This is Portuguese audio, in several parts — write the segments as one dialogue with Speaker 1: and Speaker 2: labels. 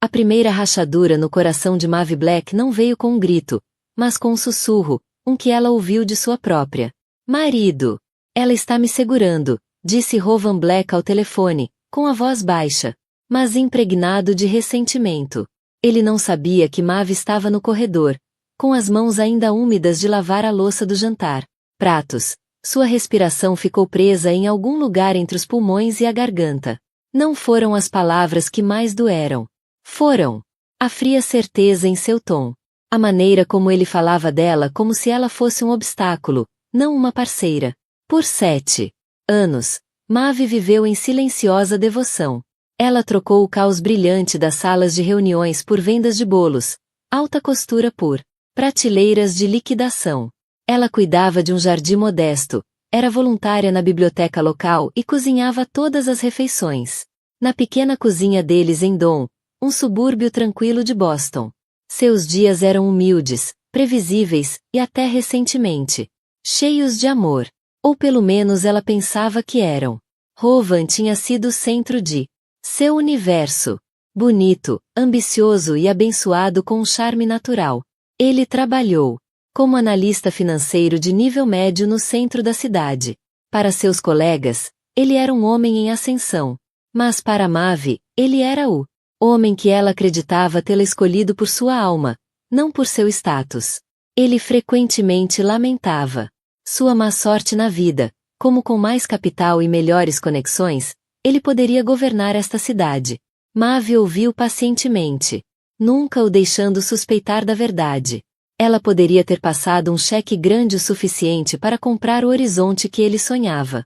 Speaker 1: A primeira rachadura no coração de Mavi Black não veio com um grito, mas com um sussurro, um que ela ouviu de sua própria marido. Ela está me segurando, disse Rowan Black ao telefone, com a voz baixa, mas impregnado de ressentimento. Ele não sabia que Mavi estava no corredor, com as mãos ainda úmidas de lavar a louça do jantar. Pratos. Sua respiração ficou presa em algum lugar entre os pulmões e a garganta. Não foram as palavras que mais doeram. Foram a fria certeza em seu tom. A maneira como ele falava dela como se ela fosse um obstáculo, não uma parceira. Por 7 anos, Mavi viveu em silenciosa devoção. Ela trocou o caos brilhante das salas de reuniões por vendas de bolos, alta costura por prateleiras de liquidação. Ela cuidava de um jardim modesto, era voluntária na biblioteca local e cozinhava todas as refeições. Na pequena cozinha deles em Don, um subúrbio tranquilo de Boston. Seus dias eram humildes, previsíveis e até recentemente cheios de amor. Ou pelo menos ela pensava que eram. Rowan tinha sido o centro de seu universo. Bonito, ambicioso e abençoado com um charme natural. Ele trabalhou como analista financeiro de nível médio no centro da cidade. Para seus colegas, ele era um homem em ascensão. Mas para Mavi, ele era o homem que ela acreditava tê-la escolhido por sua alma, não por seu status. Ele frequentemente lamentava sua má sorte na vida, como com mais capital e melhores conexões, ele poderia governar esta cidade. Mavi ouviu pacientemente, nunca o deixando suspeitar da verdade. Ela poderia ter passado um cheque grande o suficiente para comprar o horizonte que ele sonhava.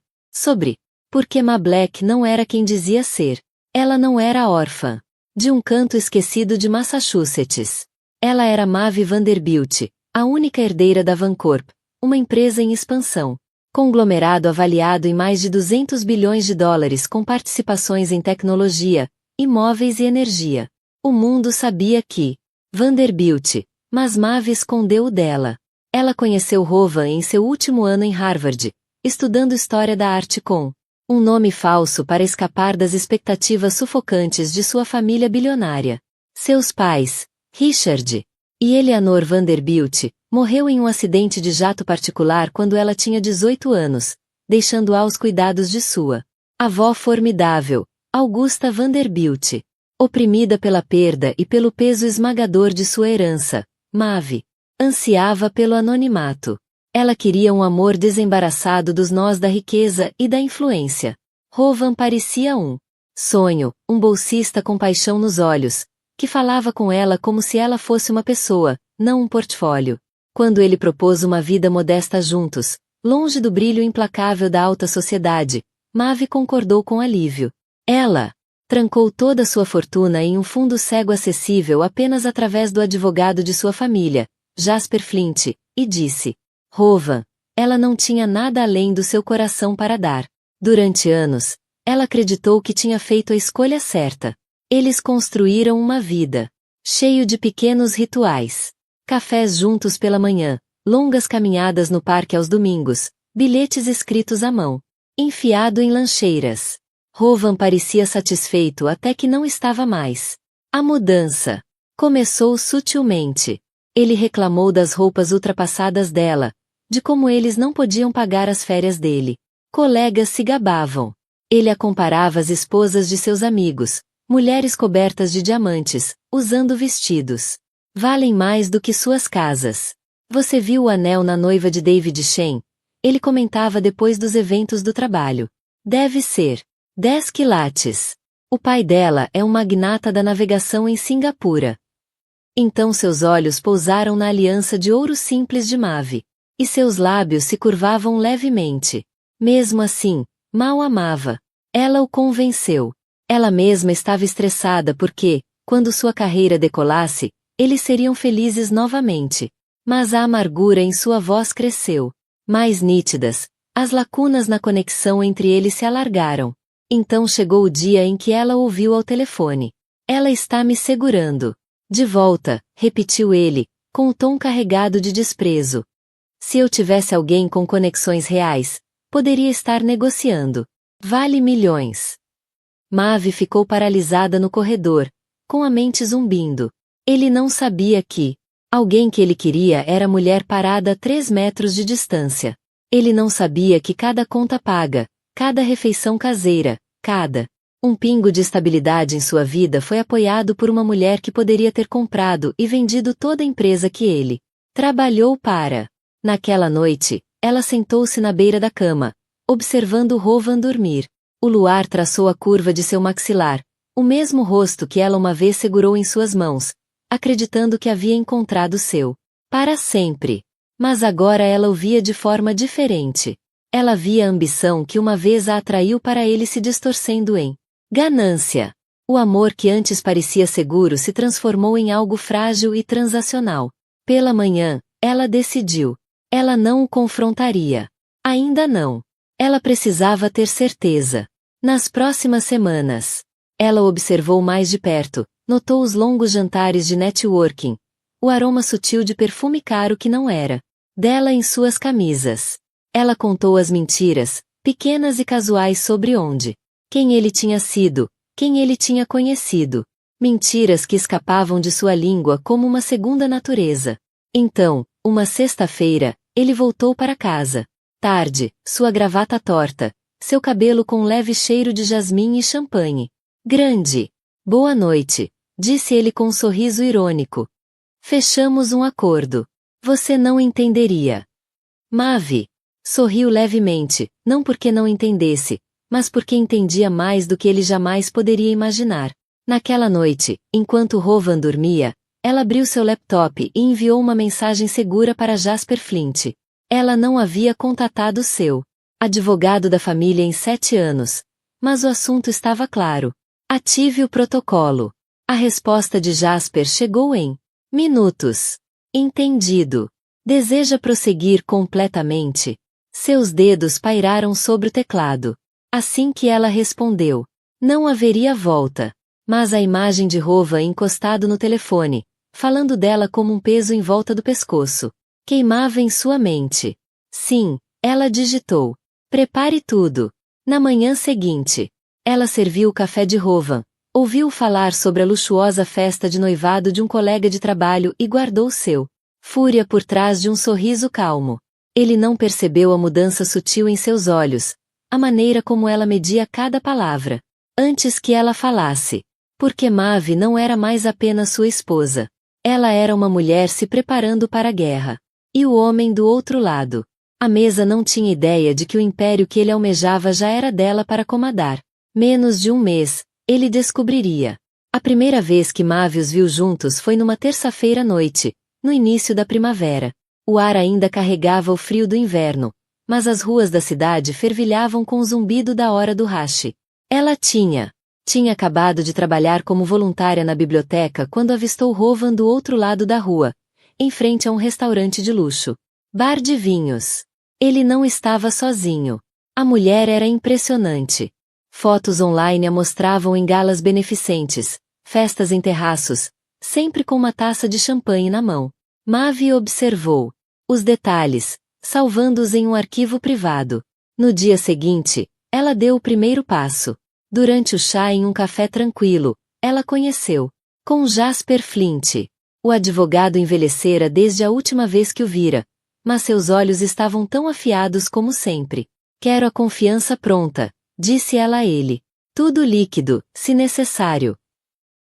Speaker 1: Porque Ma Black não era quem dizia ser. Ela não era órfã de um canto esquecido de Massachusetts. Ela era Mavi Vanderbilt, a única herdeira da Vancorp, uma empresa em expansão. Conglomerado avaliado em mais de 200 bilhões de dólares com participações em tecnologia, imóveis e energia. O mundo sabia que Vanderbilt, mas Mavi escondeu o dela. Ela conheceu Rowan em seu último ano em Harvard, estudando História da Arte com um nome falso para escapar das expectativas sufocantes de sua família bilionária. Seus pais, Richard e Eleanor Vanderbilt, morreu em um acidente de jato particular quando ela tinha 18 anos, deixando-a aos cuidados de sua avó formidável, Augusta Vanderbilt. Oprimida pela perda e pelo peso esmagador de sua herança, Mavi ansiava pelo anonimato. Ela queria um amor desembaraçado dos nós da riqueza e da influência. Rowan parecia um sonho, um bolsista com paixão nos olhos, que falava com ela como se ela fosse uma pessoa, não um portfólio. Quando ele propôs uma vida modesta juntos, longe do brilho implacável da alta sociedade, Mavi concordou com alívio. Ela trancou toda sua fortuna em um fundo cego acessível apenas através do advogado de sua família, Jasper Flint, e disse: Rowan, ela não tinha nada além do seu coração para dar. Durante anos, ela acreditou que tinha feito a escolha certa. Eles construíram uma vida cheio de pequenos rituais. Cafés juntos pela manhã, longas caminhadas no parque aos domingos, bilhetes escritos à mão, enfiado em lancheiras. Rowan parecia satisfeito até que não estava mais. A mudança começou sutilmente. Ele reclamou das roupas ultrapassadas dela, de como eles não podiam pagar as férias dele. Colegas se gabavam. Ele a comparava às esposas de seus amigos, mulheres cobertas de diamantes, usando vestidos valem mais do que suas casas. Você viu o anel na noiva de David Shen? Ele comentava depois dos eventos do trabalho. Deve ser 10 quilates. O pai dela é um magnata da navegação em Singapura. Então seus olhos pousaram na aliança de ouro simples de Mavi, e seus lábios se curvavam levemente. Mesmo assim, mal amava. Ela o convenceu. Ela mesma estava estressada porque, quando sua carreira decolasse, eles seriam felizes novamente. Mas a amargura em sua voz cresceu. Mais nítidas, as lacunas na conexão entre eles se alargaram. Então chegou o dia em que ela ouviu ao telefone. Ela está me segurando. De volta, repetiu ele, com o tom carregado de desprezo. Se eu tivesse alguém com conexões reais, poderia estar negociando. Vale milhões. Mavi ficou paralisada no corredor, com a mente zumbindo. Ele não sabia que alguém que ele queria era a mulher parada a 3 metros de distância. Ele não sabia que cada conta paga, cada refeição caseira, cada pingo de estabilidade em sua vida foi apoiado por uma mulher que poderia ter comprado e vendido toda a empresa que ele trabalhou para. Naquela noite, ela sentou-se na beira da cama, observando Rowan dormir. O luar traçou a curva de seu maxilar, o mesmo rosto que ela uma vez segurou em suas mãos, acreditando que havia encontrado seu para sempre. Mas agora ela o via de forma diferente. Ela via a ambição que uma vez a atraiu para ele se distorcendo em ganância. O amor que antes parecia seguro se transformou em algo frágil e transacional. Pela manhã, ela decidiu. Ela não o confrontaria. Ainda não. Ela precisava ter certeza. Nas próximas semanas, ela o observou mais de perto, notou os longos jantares de networking, o aroma sutil de perfume caro que não era dela em suas camisas. Ela contou as mentiras, pequenas e casuais sobre quem ele tinha sido, quem ele tinha conhecido. Mentiras que escapavam de sua língua como uma segunda natureza. Então, uma sexta-feira, ele voltou para casa. Tarde, sua gravata torta, seu cabelo com um leve cheiro de jasmim e champanhe. Grande. Boa noite, disse ele com um sorriso irônico. Fechamos um acordo. Você não entenderia. Maeve sorriu levemente, não porque não entendesse, mas porque entendia mais do que ele jamais poderia imaginar. Naquela noite, enquanto Rowan dormia, ela abriu seu laptop e enviou uma mensagem segura para Jasper Flint. Ela não havia contatado seu advogado da família em 7 anos, mas o assunto estava claro. Ative o protocolo. A resposta de Jasper chegou em minutos. Entendido. Deseja prosseguir completamente? Seus dedos pairaram sobre o teclado. Assim que ela respondeu, não haveria volta. Mas a imagem de Rowan encostado no telefone, falando dela como um peso em volta do pescoço, queimava em sua mente. Sim, ela digitou. Prepare tudo. Na manhã seguinte, ela serviu o café de Rowan, ouviu falar sobre a luxuosa festa de noivado de um colega de trabalho e guardou seu fúria por trás de um sorriso calmo. Ele não percebeu a mudança sutil em seus olhos, a maneira como ela media cada palavra, antes que ela falasse. Porque Maeve não era mais apenas sua esposa. Ela era uma mulher se preparando para a guerra. E o homem do outro lado. A mesa não tinha ideia de que o império que ele almejava já era dela para comandar. Menos de um mês, ele descobriria. A primeira vez que Maeve os viu juntos foi numa terça-feira à noite, no início da primavera. O ar ainda carregava o frio do inverno, mas as ruas da cidade fervilhavam com o zumbido da hora do rush. Ela tinha acabado de trabalhar como voluntária na biblioteca quando avistou Rowan do outro lado da rua, em frente a um restaurante de luxo. Bar de vinhos. Ele não estava sozinho. A mulher era impressionante. Fotos online a mostravam em galas beneficentes, festas em terraços, sempre com uma taça de champanhe na mão. Maeve observou os detalhes, salvando-os em um arquivo privado. No dia seguinte, ela deu o primeiro passo. Durante o chá em um café tranquilo, ela conheceu com Jasper Flint. O advogado envelhecera desde a última vez que o vira, mas seus olhos estavam tão afiados como sempre. Quero a confiança pronta, disse ela a ele. Tudo líquido, se necessário.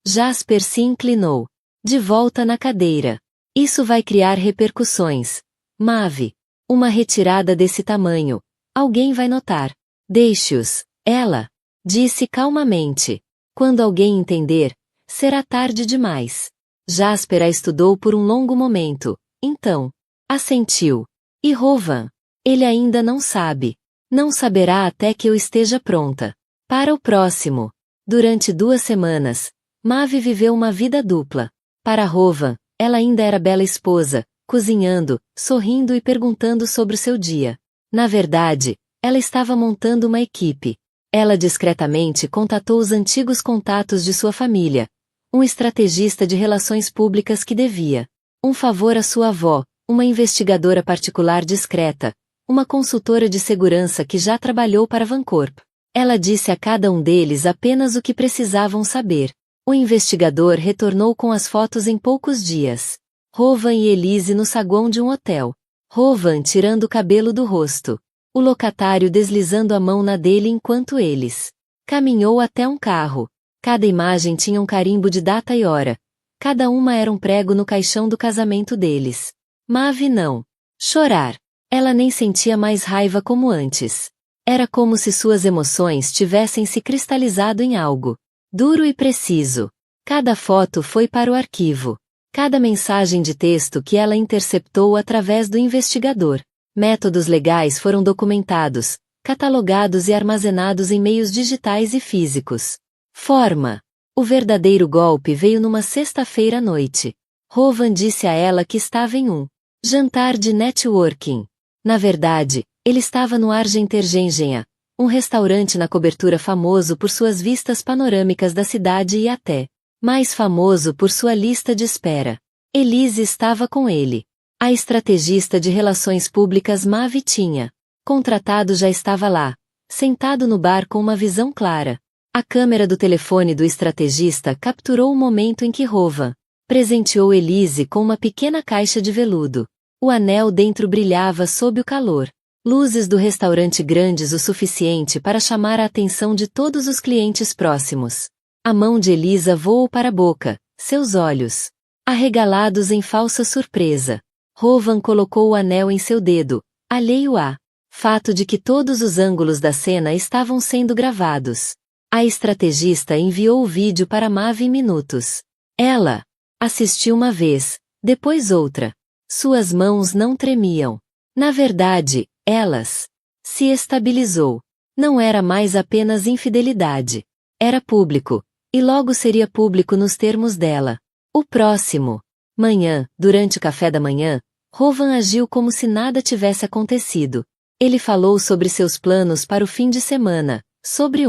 Speaker 1: Jasper se inclinou. De volta na cadeira. Isso vai criar repercussões. Maeve. Uma retirada desse tamanho. Alguém vai notar. Deixe-os. Ela disse calmamente. Quando alguém entender, será tarde demais. Jasper a estudou por um longo momento. Então, assentiu. E Rowan? Ele ainda não sabe. Não saberá até que eu esteja pronta. Para o próximo. Durante 2 semanas, Maeve viveu uma vida dupla. Para Rowan, ela ainda era bela esposa, cozinhando, sorrindo e perguntando sobre o seu dia. Na verdade, ela estava montando uma equipe. Ela discretamente contatou os antigos contatos de sua família. Um estrategista de relações públicas que devia um favor à sua avó, uma investigadora particular discreta, uma consultora de segurança que já trabalhou para Vancorp. Ela disse a cada um deles apenas o que precisavam saber. O investigador retornou com as fotos em poucos dias. Rovan e Elise no saguão de um hotel. Rovan tirando o cabelo do rosto. O locatário deslizando a mão na dele enquanto eles caminhou até um carro. Cada imagem tinha um carimbo de data e hora. Cada uma era um prego no caixão do casamento deles. Mavi não. Chorar. Ela nem sentia mais raiva como antes. Era como se suas emoções tivessem se cristalizado em algo duro e preciso. Cada foto foi para o arquivo. Cada mensagem de texto que ela interceptou através do investigador. Métodos legais foram documentados, catalogados e armazenados em meios digitais e físicos. Forma. O verdadeiro golpe veio numa sexta-feira à noite. Rovan disse a ela que estava em um jantar de networking. Na verdade, ele estava no Argentergengenha, um restaurante na cobertura famoso por suas vistas panorâmicas da cidade e até mais famoso por sua lista de espera. Elise estava com ele. A estrategista de relações públicas Mavi tinha contratado já estava lá, sentado no bar com uma visão clara. A câmera do telefone do estrategista capturou o momento em que Rovan presenteou Elise com uma pequena caixa de veludo. O anel dentro brilhava sob o calor. Luzes do restaurante grandes o suficiente para chamar a atenção de todos os clientes próximos. A mão de Elisa voou para a boca, seus olhos arregalados em falsa surpresa. Rovan colocou o anel em seu dedo, alheio a fato de que todos os ângulos da cena estavam sendo gravados. A estrategista enviou o vídeo para Mavi em minutos. Ela assistiu uma vez, depois outra. Suas mãos não tremiam. Na verdade, elas se estabilizou. Não era mais apenas infidelidade. Era público, e logo seria público nos termos dela. O próximo manhã, durante o café da manhã, Rovan agiu como se nada tivesse acontecido. Ele falou sobre seus planos para o fim de semana, sobre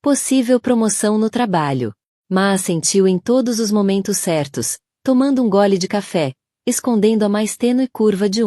Speaker 1: possível promoção no trabalho. Mas sentiu em todos os momentos certos, tomando um gole de café, escondendo a mais tênue curva de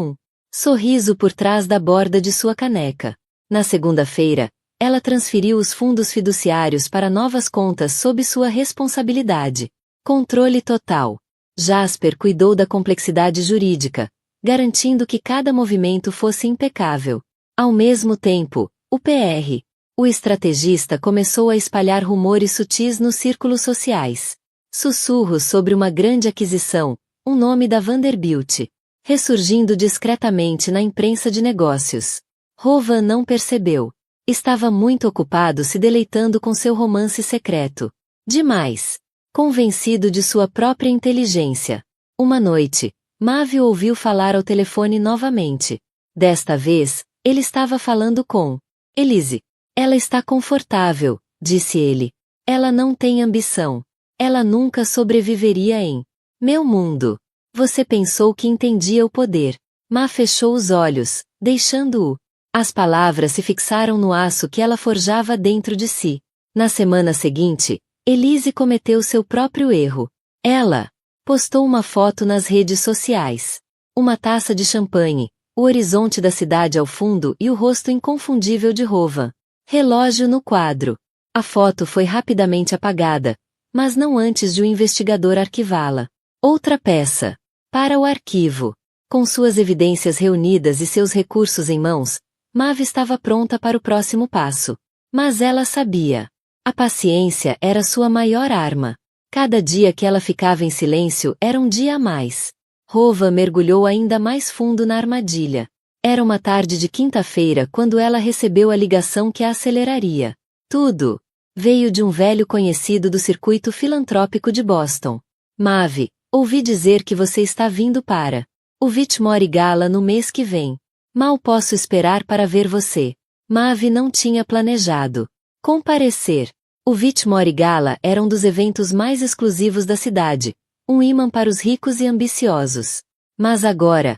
Speaker 1: sorriso por trás da borda de sua caneca. Na segunda-feira, ela transferiu os fundos fiduciários para novas contas sob sua responsabilidade. Controle total. Jasper cuidou da complexidade jurídica, garantindo que cada movimento fosse impecável. Ao mesmo tempo, o PR, o estrategista começou a espalhar rumores sutis nos círculos sociais. Sussurros sobre uma grande aquisição, um nome da Vanderbilt, ressurgindo discretamente na imprensa de negócios. Rovan não percebeu. Estava muito ocupado se deleitando com seu romance secreto. Demais. Convencido de sua própria inteligência. Uma noite, Mavi ouviu falar ao telefone novamente. Desta vez, ele estava falando com Elise. Ela está confortável, disse ele. Ela não tem ambição. Ela nunca sobreviveria em meu mundo. Você pensou que entendia o poder. Ma fechou os olhos, deixando-o. As palavras se fixaram no aço que ela forjava dentro de si. Na semana seguinte, Elise cometeu seu próprio erro. Ela postou uma foto nas redes sociais. Uma taça de champanhe, o horizonte da cidade ao fundo e o rosto inconfundível de Rovan. Relógio no quadro. A foto foi rapidamente apagada, mas não antes de o investigador arquivá-la. Outra peça. Para o arquivo. Com suas evidências reunidas e seus recursos em mãos, Mavi estava pronta para o próximo passo. Mas ela sabia. A paciência era sua maior arma. Cada dia que ela ficava em silêncio era um dia a mais. Rovan mergulhou ainda mais fundo na armadilha. Era uma tarde de quinta-feira quando ela recebeu a ligação que a aceleraria. Tudo veio de um velho conhecido do circuito filantrópico de Boston. Mavi, ouvi dizer que você está vindo para o Whitmore Gala no mês que vem. Mal posso esperar para ver você. Mavi não tinha planejado comparecer. O Whitmore Gala era um dos eventos mais exclusivos da cidade, um imã para os ricos e ambiciosos. Mas agora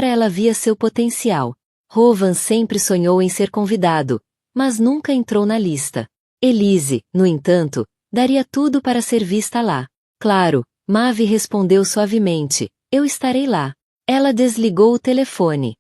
Speaker 1: ela via seu potencial. Rovan sempre sonhou em ser convidado, mas nunca entrou na lista. Elise, no entanto, daria tudo para ser vista lá. Claro, Mavi respondeu suavemente, eu estarei lá. Ela desligou o telefone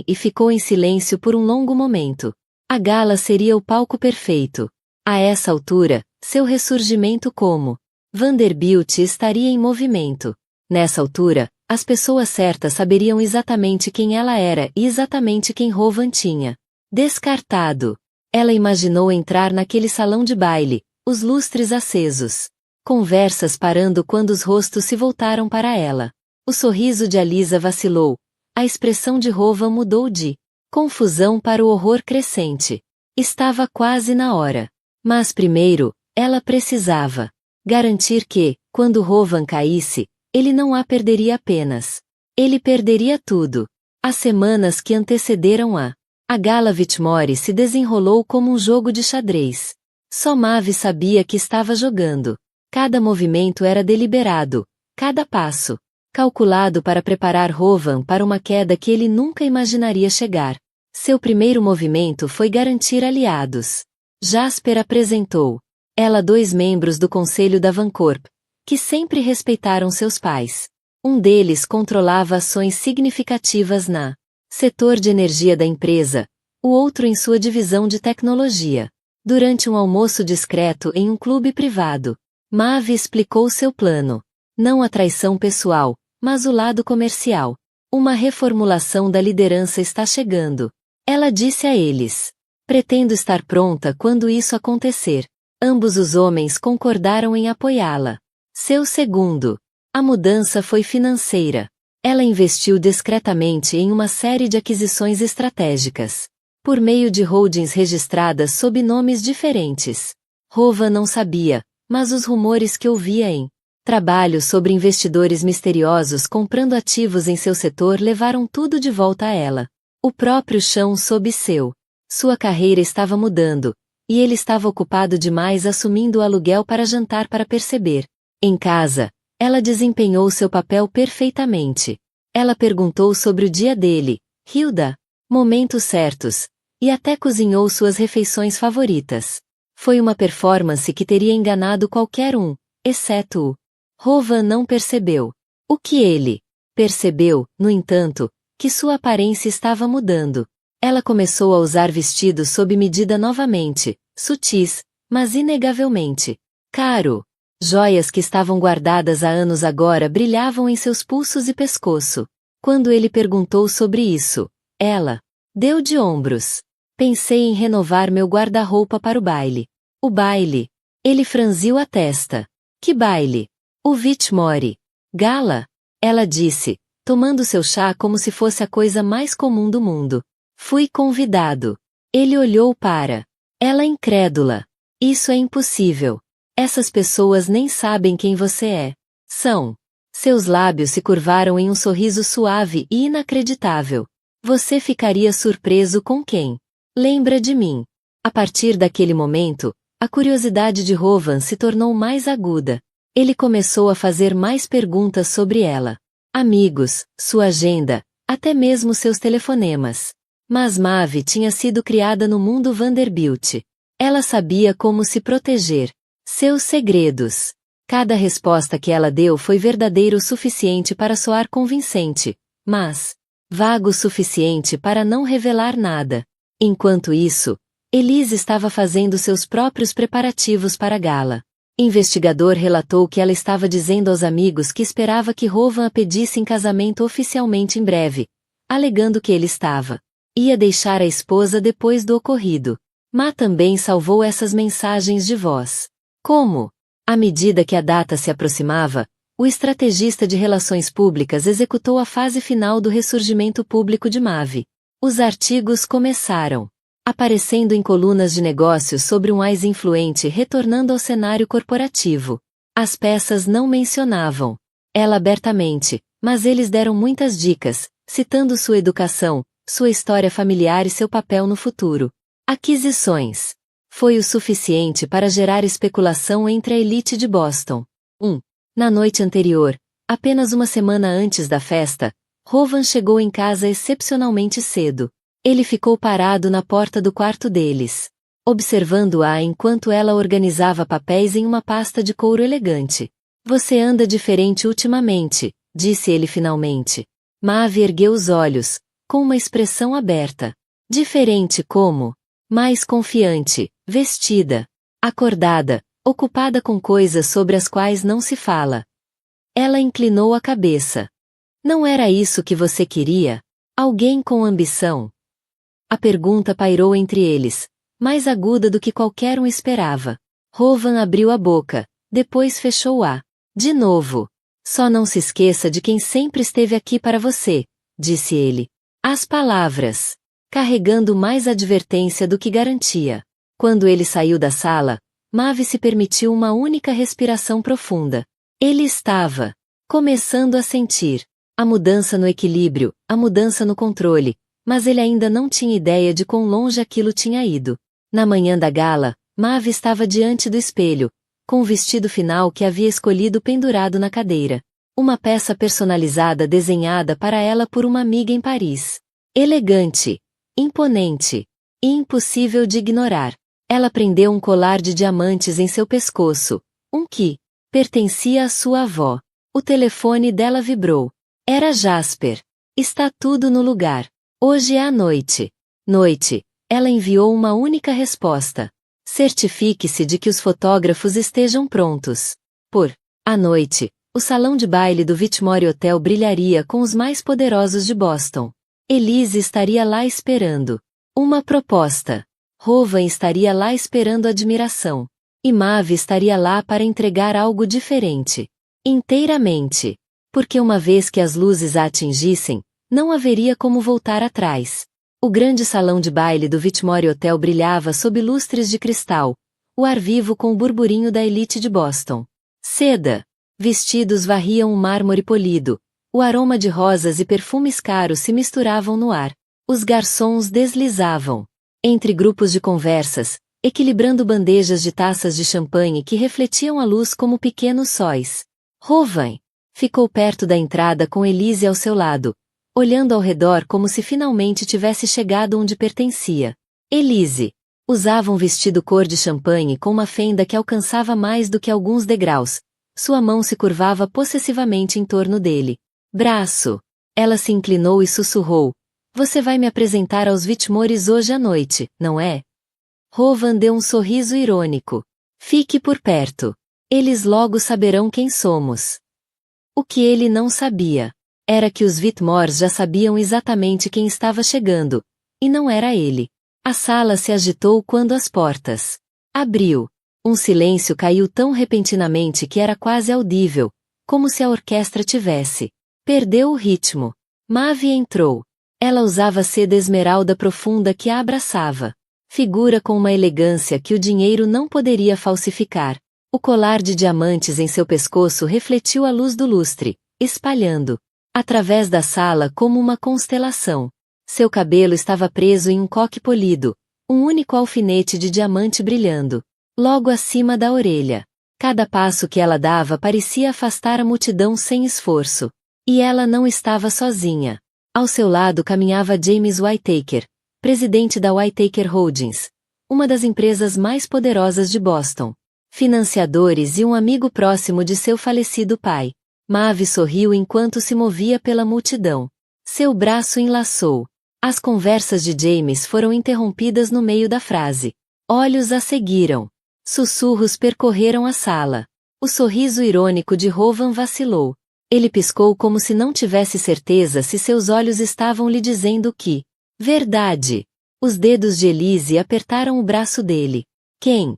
Speaker 1: e ficou em silêncio por um longo momento. A gala seria o palco perfeito. A essa altura, seu ressurgimento como Vanderbilt estaria em movimento. Nessa altura, as pessoas certas saberiam exatamente quem ela era e exatamente quem Rowan tinha descartado. Ela imaginou entrar naquele salão de baile, os lustres acesos. Conversas parando quando os rostos se voltaram para ela. O sorriso de Alisa vacilou. A expressão de Rowan mudou de confusão para o horror crescente. Estava quase na hora. Mas primeiro, ela precisava garantir que, quando Rowan caísse, ele não a perderia apenas. Ele perderia tudo. As semanas que antecederam a gala Whitmore se desenrolou como um jogo de xadrez. Só Maeve sabia que estava jogando. Cada movimento era deliberado, cada passo calculado para preparar Rowan para uma queda que ele nunca imaginaria chegar. Seu primeiro movimento foi garantir aliados. Jasper apresentou ela 2 membros do conselho da Vancorp, que sempre respeitaram seus pais. Um deles controlava ações significativas na setor de energia da empresa, o outro em sua divisão de tecnologia. Durante um almoço discreto em um clube privado, Maeve explicou seu plano. Não a traição pessoal, mas o lado comercial. Uma reformulação da liderança está chegando. Ela disse a eles. Pretendo estar pronta quando isso acontecer. Ambos os homens concordaram em apoiá-la. Seu segundo. A mudança foi financeira. Ela investiu discretamente em uma série de aquisições estratégicas. Por meio de holdings registradas sob nomes diferentes. Rowan não sabia, mas os rumores que ouvia em trabalho sobre investidores misteriosos comprando ativos em seu setor levaram tudo de volta a ela. O próprio chão sob sua carreira estava mudando, e ele estava ocupado demais assumindo o aluguel para jantar para perceber. Em casa, ela desempenhou seu papel perfeitamente. Ela perguntou sobre o dia dele, Hilda, momentos certos, e até cozinhou suas refeições favoritas. Foi uma performance que teria enganado qualquer um, exceto o Rowan não percebeu. O que ele percebeu, no entanto, que sua aparência estava mudando. Ela começou a usar vestidos sob medida novamente, sutis, mas inegavelmente caro. Joias que estavam guardadas há anos agora brilhavam em seus pulsos e pescoço. Quando ele perguntou sobre isso, ela deu de ombros. Pensei em renovar meu guarda-roupa para o baile. O baile. Ele franziu a testa. Que baile? O Whitmore. Gala? Ela disse, tomando seu chá como se fosse a coisa mais comum do mundo. Fui convidado. Ele olhou para ela incrédula. Isso é impossível. Essas pessoas nem sabem quem você é. São. Seus lábios se curvaram em um sorriso suave e inacreditável. Você ficaria surpreso com quem? Lembra de mim. A partir daquele momento, a curiosidade de Rowan se tornou mais aguda. Ele começou a fazer mais perguntas sobre ela. Amigos, sua agenda, até mesmo seus telefonemas. Mas Maeve tinha sido criada no mundo Vanderbilt. Ela sabia como se proteger. Seus segredos. Cada resposta que ela deu foi verdadeira o suficiente para soar convincente, mas vago o suficiente para não revelar nada. Enquanto isso, Elise estava fazendo seus próprios preparativos para a gala. Investigador relatou que ela estava dizendo aos amigos que esperava que Rowan a pedisse em casamento oficialmente em breve, alegando que ele ia deixar a esposa depois do ocorrido. Ma também salvou essas mensagens de voz. Como? À medida que a data se aproximava, o estrategista de relações públicas executou a fase final do ressurgimento público de Maeve. Os artigos começaram aparecendo em colunas de negócios sobre um ex-influente retornando ao cenário corporativo. As peças não mencionavam ela abertamente, mas eles deram muitas dicas, citando sua educação, sua história familiar e seu papel no futuro. Aquisições. Foi o suficiente para gerar especulação entre a elite de Boston. Na noite anterior, apenas uma semana antes da festa, Rowan chegou em casa excepcionalmente cedo. Ele ficou parado na porta do quarto deles, observando-a enquanto ela organizava papéis em uma pasta de couro elegante. Você anda diferente ultimamente, disse ele finalmente. Maeve ergueu os olhos, com uma expressão aberta. Diferente como? Mais confiante, vestida. acordada, ocupada com coisas sobre as quais não se fala. Ela inclinou a cabeça. Não era isso que você queria? Alguém com ambição? A pergunta pairou entre eles, mais aguda do que qualquer um esperava. Rowan abriu a boca, depois fechou-a. De novo. Só não se esqueça de quem sempre esteve aqui para você, disse ele. As palavras, carregando mais advertência do que garantia. Quando ele saiu da sala, Maeve se permitiu uma única respiração profunda. Ele estava começando a sentir a mudança no equilíbrio, a mudança no controle, mas ele ainda não tinha ideia de quão longe aquilo tinha ido. Na manhã da gala, Maeve estava diante do espelho, com o vestido final que havia escolhido pendurado na cadeira. Uma peça personalizada desenhada para ela por uma amiga em Paris. Elegante, imponente e impossível de ignorar. Ela prendeu um colar de diamantes em seu pescoço, um que pertencia à sua avó. O telefone dela vibrou. Era Jasper. Está tudo no lugar. Hoje é a noite. Noite. Ela enviou uma única resposta. Certifique-se de que os fotógrafos estejam prontos. À noite, o salão de baile do Whitmore Hotel brilharia com os mais poderosos de Boston. Elise estaria lá esperando uma proposta. Rowan estaria lá esperando admiração. E Maeve estaria lá para entregar algo diferente. Inteiramente. Porque uma vez que as luzes a atingissem, não haveria como voltar atrás. O grande salão de baile do Whitmore Hotel brilhava sob lustres de cristal, o ar vivo com o burburinho da elite de Boston. Seda. Vestidos varriam o mármore polido, o aroma de rosas e perfumes caros se misturavam no ar. Os garçons deslizavam entre grupos de conversas, equilibrando bandejas de taças de champanhe que refletiam a luz como pequenos sóis. Rowan ficou perto da entrada com Elise ao seu lado, olhando ao redor como se finalmente tivesse chegado onde pertencia. Elise usava um vestido cor de champanhe com uma fenda que alcançava mais do que alguns degraus. Sua mão se curvava possessivamente em torno dele. Braço. Ela se inclinou e sussurrou. Você vai me apresentar aos Whitmores hoje à noite, não é? Rowan deu um sorriso irônico. Fique por perto. Eles logo saberão quem somos. O que ele não sabia era que os Whitmores já sabiam exatamente quem estava chegando, e não era ele. A sala se agitou quando as portas abriu. Um silêncio caiu tão repentinamente que era quase audível, como se a orquestra tivesse perdeu o ritmo. Maeve entrou. Ela usava seda esmeralda profunda que a abraçava. Figura com uma elegância que o dinheiro não poderia falsificar. O colar de diamantes em seu pescoço refletiu a luz do lustre, espalhando através da sala como uma constelação. Seu cabelo estava preso em um coque polido, um único alfinete de diamante brilhando logo acima da orelha. Cada passo que ela dava parecia afastar a multidão sem esforço. E ela não estava sozinha. Ao seu lado caminhava James Whittaker, presidente da Whittaker Holdings, uma das empresas mais poderosas de Boston. Financiadores e um amigo próximo de seu falecido pai. Maeve sorriu enquanto se movia pela multidão. Seu braço enlaçou. As conversas de James foram interrompidas no meio da frase. Olhos a seguiram. Sussurros percorreram a sala. O sorriso irônico de Rowan vacilou. Ele piscou como se não tivesse certeza se seus olhos estavam lhe dizendo que verdade. Os dedos de Elise apertaram o braço dele. Quem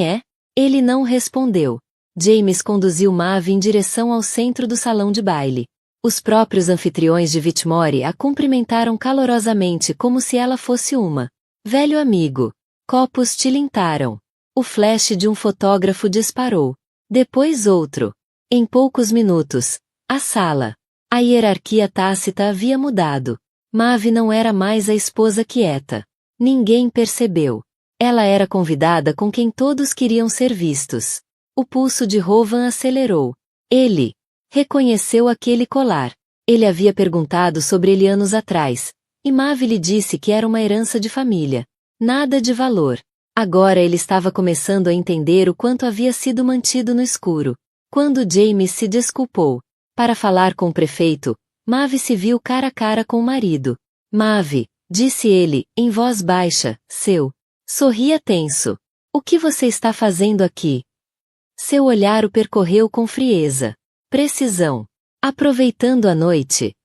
Speaker 1: é? Ele não respondeu. James conduziu Maeve em direção ao centro do salão de baile. Os próprios anfitriões de Whitmore a cumprimentaram calorosamente como se ela fosse uma velho amigo. Copos tilintaram. O flash de um fotógrafo disparou. Depois outro. Em poucos minutos, a sala. A hierarquia tácita havia mudado. Maeve não era mais a esposa quieta. Ninguém percebeu. Ela era convidada com quem todos queriam ser vistos. O pulso de Rowan acelerou. Ele reconheceu aquele colar. Ele havia perguntado sobre ele anos atrás, e Maeve lhe disse que era uma herança de família. Nada de valor. Agora ele estava começando a entender o quanto havia sido mantido no escuro. Quando James se desculpou para falar com o prefeito, Maeve se viu cara a cara com o marido. Maeve, disse ele, em voz baixa, sorria tenso. O que você está fazendo aqui? Seu olhar o percorreu com frieza. Precisão. Aproveitando a noite.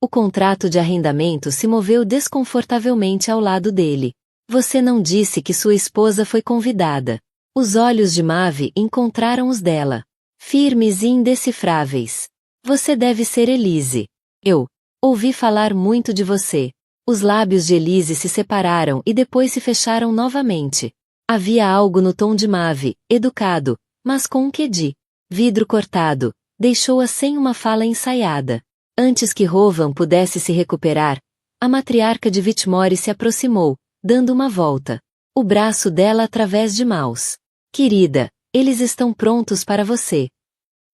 Speaker 1: O contrato de arrendamento se moveu desconfortavelmente ao lado dele. Você não disse que sua esposa foi convidada. Os olhos de Maeve encontraram os dela. Firmes e indecifráveis. Você deve ser Elise. Eu ouvi falar muito de você. Os lábios de Elise se separaram e depois se fecharam novamente. Havia algo no tom de Maeve, educado, mas com um quê de vidro cortado, deixou-a sem uma fala ensaiada. Antes que Rovan pudesse se recuperar, a matriarca de Vitmore se aproximou, dando uma volta. O braço dela através de Maus. Querida, eles estão prontos para você.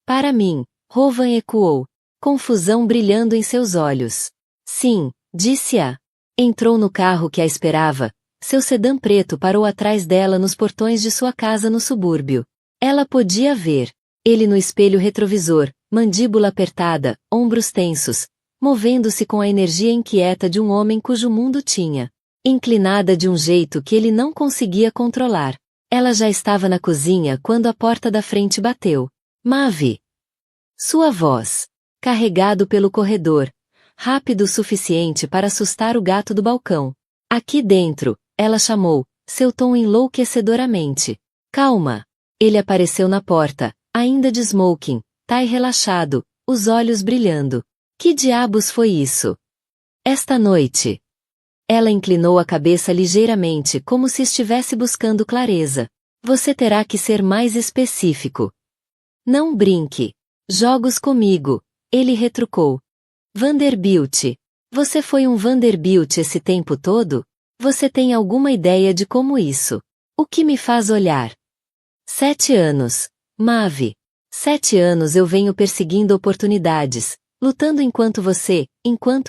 Speaker 1: Para mim, Rovan ecoou, confusão brilhando em seus olhos. Sim, disse-a. Entrou no carro que a esperava. Seu sedã preto parou atrás dela nos portões de sua casa no subúrbio. Ela podia ver ele no espelho retrovisor, mandíbula apertada, ombros tensos, movendo-se com a energia inquieta de um homem cujo mundo tinha inclinada de um jeito que ele não conseguia controlar. Ela já estava na cozinha quando a porta da frente bateu. Maeve! Sua voz, carregado pelo corredor, rápido o suficiente para assustar o gato do balcão. Aqui dentro, ela chamou, seu tom enlouquecedoramente. Calma! Ele apareceu na porta, ainda de smoking, tie relaxado, os olhos brilhando. Que diabos foi isso? Esta noite. Ela inclinou a cabeça ligeiramente como se estivesse buscando clareza. Você terá que ser mais específico. Não brinque. Jogos comigo, ele retrucou. Vanderbilt. Você foi um Vanderbilt esse tempo todo? Você tem alguma ideia de como isso? O que me faz olhar? 7 anos. Maeve. 7 anos eu venho perseguindo oportunidades, lutando enquanto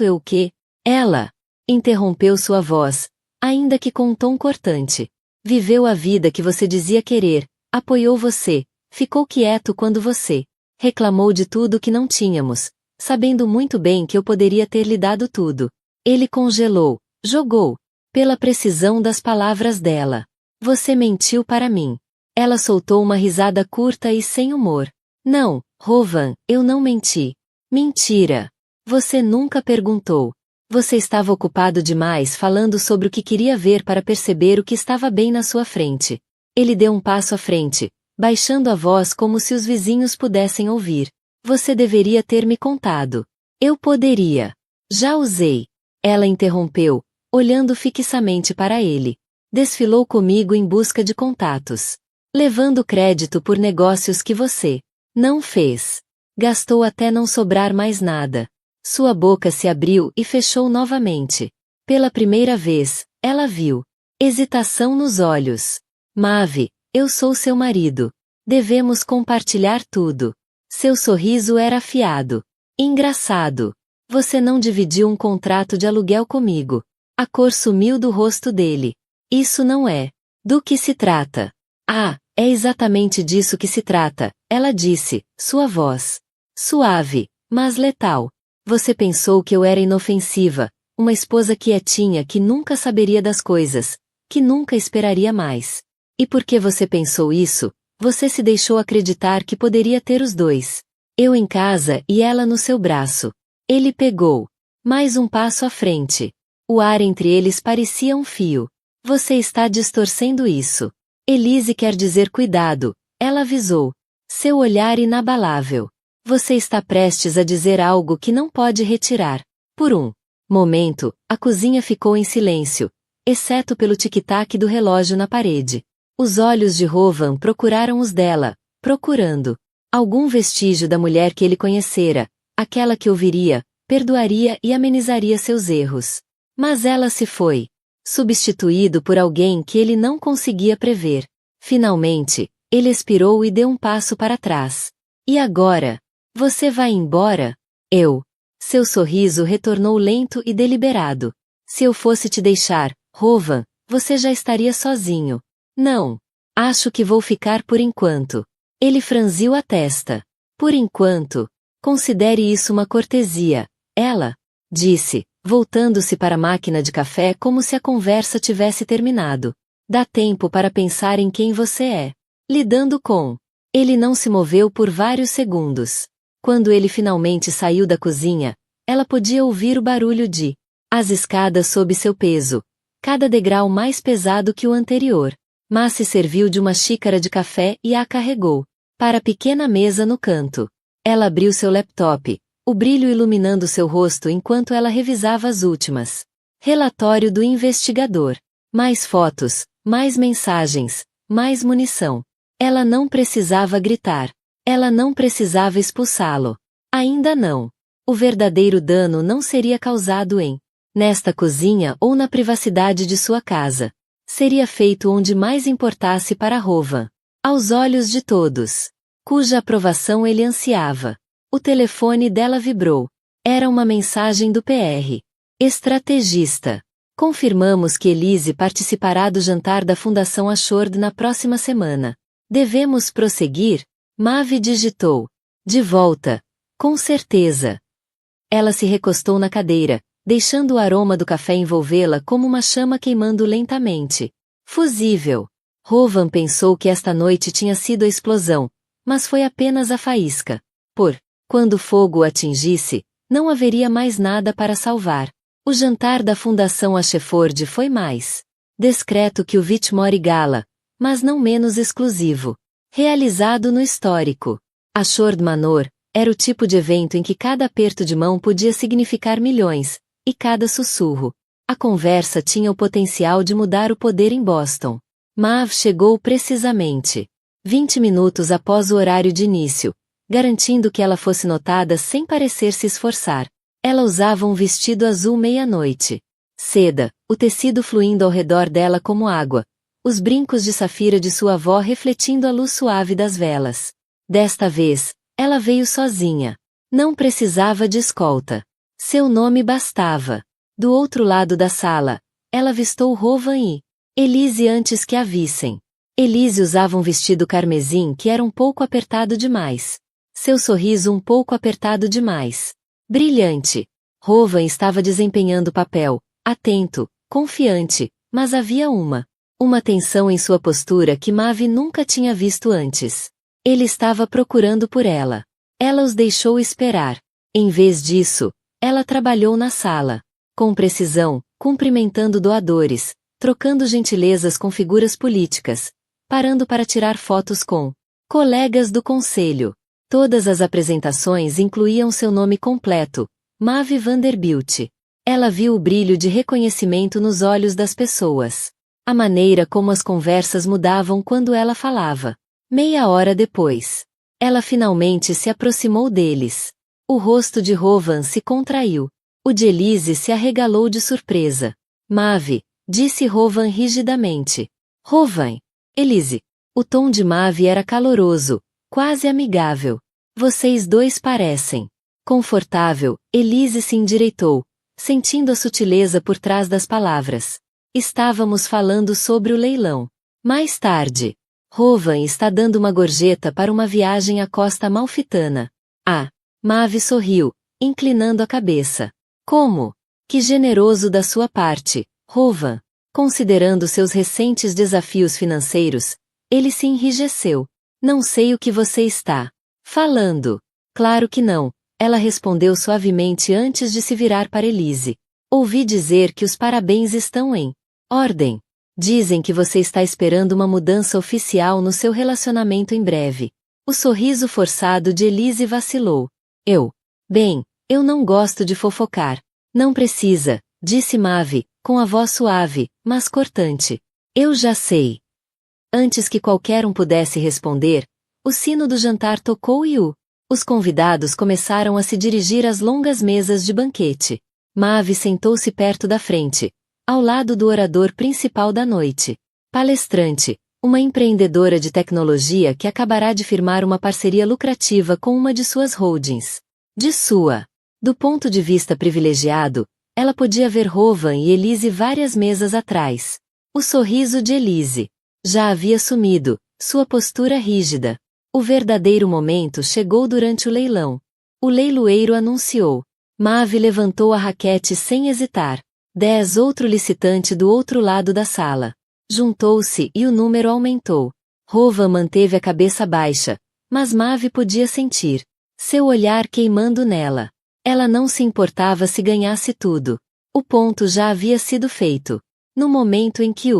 Speaker 1: eu o quê? Ela interrompeu sua voz, ainda que com um tom cortante. Viveu a vida que você dizia querer, apoiou você, ficou quieto quando você reclamou de tudo que não tínhamos, sabendo muito bem que eu poderia ter lhe dado tudo. Ele congelou, jogou, pela precisão das palavras dela. Você mentiu para mim. Ela soltou uma risada curta e sem humor. Não, Rovan, eu não menti. Mentira. Você nunca perguntou. Você estava ocupado demais falando sobre o que queria ver para perceber o que estava bem na sua frente. Ele deu um passo à frente, baixando a voz como se os vizinhos pudessem ouvir. Você deveria ter me contado. Eu poderia. Já usei. Ela interrompeu, olhando fixamente para ele. Desfilou comigo em busca de contatos. Levando crédito por negócios que você não fez. Gastou até não sobrar mais nada. Sua boca se abriu e fechou novamente. Pela primeira vez, ela viu hesitação nos olhos. Maeve, eu sou seu marido. Devemos compartilhar tudo. Seu sorriso era afiado. Engraçado. Você não dividiu um contrato de aluguel comigo. A cor sumiu do rosto dele. Isso não é. Do que se trata? Ah, é exatamente disso que se trata, ela disse, sua voz suave, mas letal. Você pensou que eu era inofensiva, uma esposa quietinha que nunca saberia das coisas, que nunca esperaria mais. E porque você pensou isso, você se deixou acreditar que poderia ter os dois. Eu em casa e ela no seu braço. Ele pegou mais um passo à frente. O ar entre eles parecia um fio. Você está distorcendo isso. Elise quer dizer cuidado, ela avisou. Seu olhar inabalável. Você está prestes a dizer algo que não pode retirar. Por um momento, a cozinha ficou em silêncio, exceto pelo tic-tac do relógio na parede. Os olhos de Rovan procuraram os dela, procurando algum vestígio da mulher que ele conhecera, aquela que ouviria, perdoaria e amenizaria seus erros. Mas ela se foi. Substituído por alguém que ele não conseguia prever. Finalmente, ele expirou e deu um passo para trás. E agora? Você vai embora? Eu. Seu sorriso retornou lento e deliberado. Se eu fosse te deixar, Rovan, você já estaria sozinho. Não. Acho que vou ficar por enquanto. Ele franziu a testa. Por enquanto. Considere isso uma cortesia. Ela disse, voltando-se para a máquina de café como se a conversa tivesse terminado. Dá tempo para pensar em quem você é. Lidando com. Ele não se moveu por vários segundos. Quando ele finalmente saiu da cozinha, ela podia ouvir o barulho de as escadas sob seu peso, cada degrau mais pesado que o anterior. Mas se serviu de uma xícara de café e a carregou para a pequena mesa no canto. Ela abriu seu laptop, o brilho iluminando seu rosto enquanto ela revisava as últimas. Relatório do investigador. Mais fotos, mais mensagens, mais munição. Ela não precisava gritar. Ela não precisava expulsá-lo. Ainda não. O verdadeiro dano não seria causado nesta cozinha ou na privacidade de sua casa. Seria feito onde mais importasse para Rovan. Aos olhos de todos, cuja aprovação ele ansiava. O telefone dela vibrou. Era uma mensagem do PR. Estrategista. Confirmamos que Elise participará do jantar da Fundação Ashord na próxima semana. Devemos prosseguir? Maeve digitou. De volta. Com certeza. Ela se recostou na cadeira, deixando o aroma do café envolvê-la como uma chama queimando lentamente. Fusível. Rovan pensou que esta noite tinha sido a explosão, mas foi apenas a faísca. Quando o fogo o atingisse, não haveria mais nada para salvar. O jantar da Fundação Ashford foi mais discreto que o Whitmore Gala, mas não menos exclusivo. Realizado no histórico Ashord Manor, era o tipo de evento em que cada aperto de mão podia significar milhões, e cada sussurro. A conversa tinha o potencial de mudar o poder em Boston. Maeve chegou precisamente 20 minutos após o horário de início, garantindo que ela fosse notada sem parecer se esforçar. Ela usava um vestido azul meia-noite. Seda, o tecido fluindo ao redor dela como água, os brincos de safira de sua avó refletindo a luz suave das velas. Desta vez, ela veio sozinha. Não precisava de escolta. Seu nome bastava. Do outro lado da sala, ela avistou Rovan e Elise antes que a vissem. Elise usava um vestido carmesim que era um pouco apertado demais. Seu sorriso um pouco apertado demais. Brilhante. Rovan estava desempenhando o papel, atento, confiante, mas havia uma tensão em sua postura que Maeve nunca tinha visto antes. Ele estava procurando por ela. Ela os deixou esperar. Em vez disso, ela trabalhou na sala. Com precisão, cumprimentando doadores, trocando gentilezas com figuras políticas, parando para tirar fotos com colegas do conselho. Todas as apresentações incluíam seu nome completo, Maeve Vanderbilt. Ela viu o brilho de reconhecimento nos olhos das pessoas. A maneira como as conversas mudavam quando ela falava. Meia hora depois, ela finalmente se aproximou deles. O rosto de Rovan se contraiu. O de Elise se arregalou de surpresa. Maeve, disse Rovan rigidamente. Rovan. Elise. O tom de Maeve era caloroso, quase amigável. Vocês dois parecem confortável. Elise se endireitou, sentindo a sutileza por trás das palavras. Estávamos falando sobre o leilão. Mais tarde. Rovan está dando uma gorjeta para uma viagem à costa amalfitana. Maeve sorriu, inclinando a cabeça. Como? Que generoso da sua parte, Rovan. Considerando seus recentes desafios financeiros, ele se enrijeceu. Não sei o que você está falando. Claro que não, ela respondeu suavemente antes de se virar para Elise. Ouvi dizer que os parabéns estão em ordem. Dizem que você está esperando uma mudança oficial no seu relacionamento em breve. O sorriso forçado de Elise vacilou. Eu não gosto de fofocar. Não precisa, disse Maeve, com a voz suave, mas cortante. Eu já sei. Antes que qualquer um pudesse responder, o sino do jantar tocou e os convidados começaram a se dirigir às longas mesas de banquete. Maeve sentou-se perto da frente, ao lado do orador principal da noite. Palestrante, uma empreendedora de tecnologia que acabará de firmar uma parceria lucrativa com uma de suas holdings. Do ponto de vista privilegiado, ela podia ver Rovan e Elise várias mesas atrás. O sorriso de Elise já havia sumido, sua postura rígida. O verdadeiro momento chegou durante o leilão. O leiloeiro anunciou. Maeve levantou a raquete sem hesitar. 10 outro licitante do outro lado da sala. Juntou-se e o número aumentou. Rovan manteve a cabeça baixa, mas Mavi podia sentir seu olhar queimando nela. Ela não se importava se ganhasse tudo. O ponto já havia sido feito. No momento em que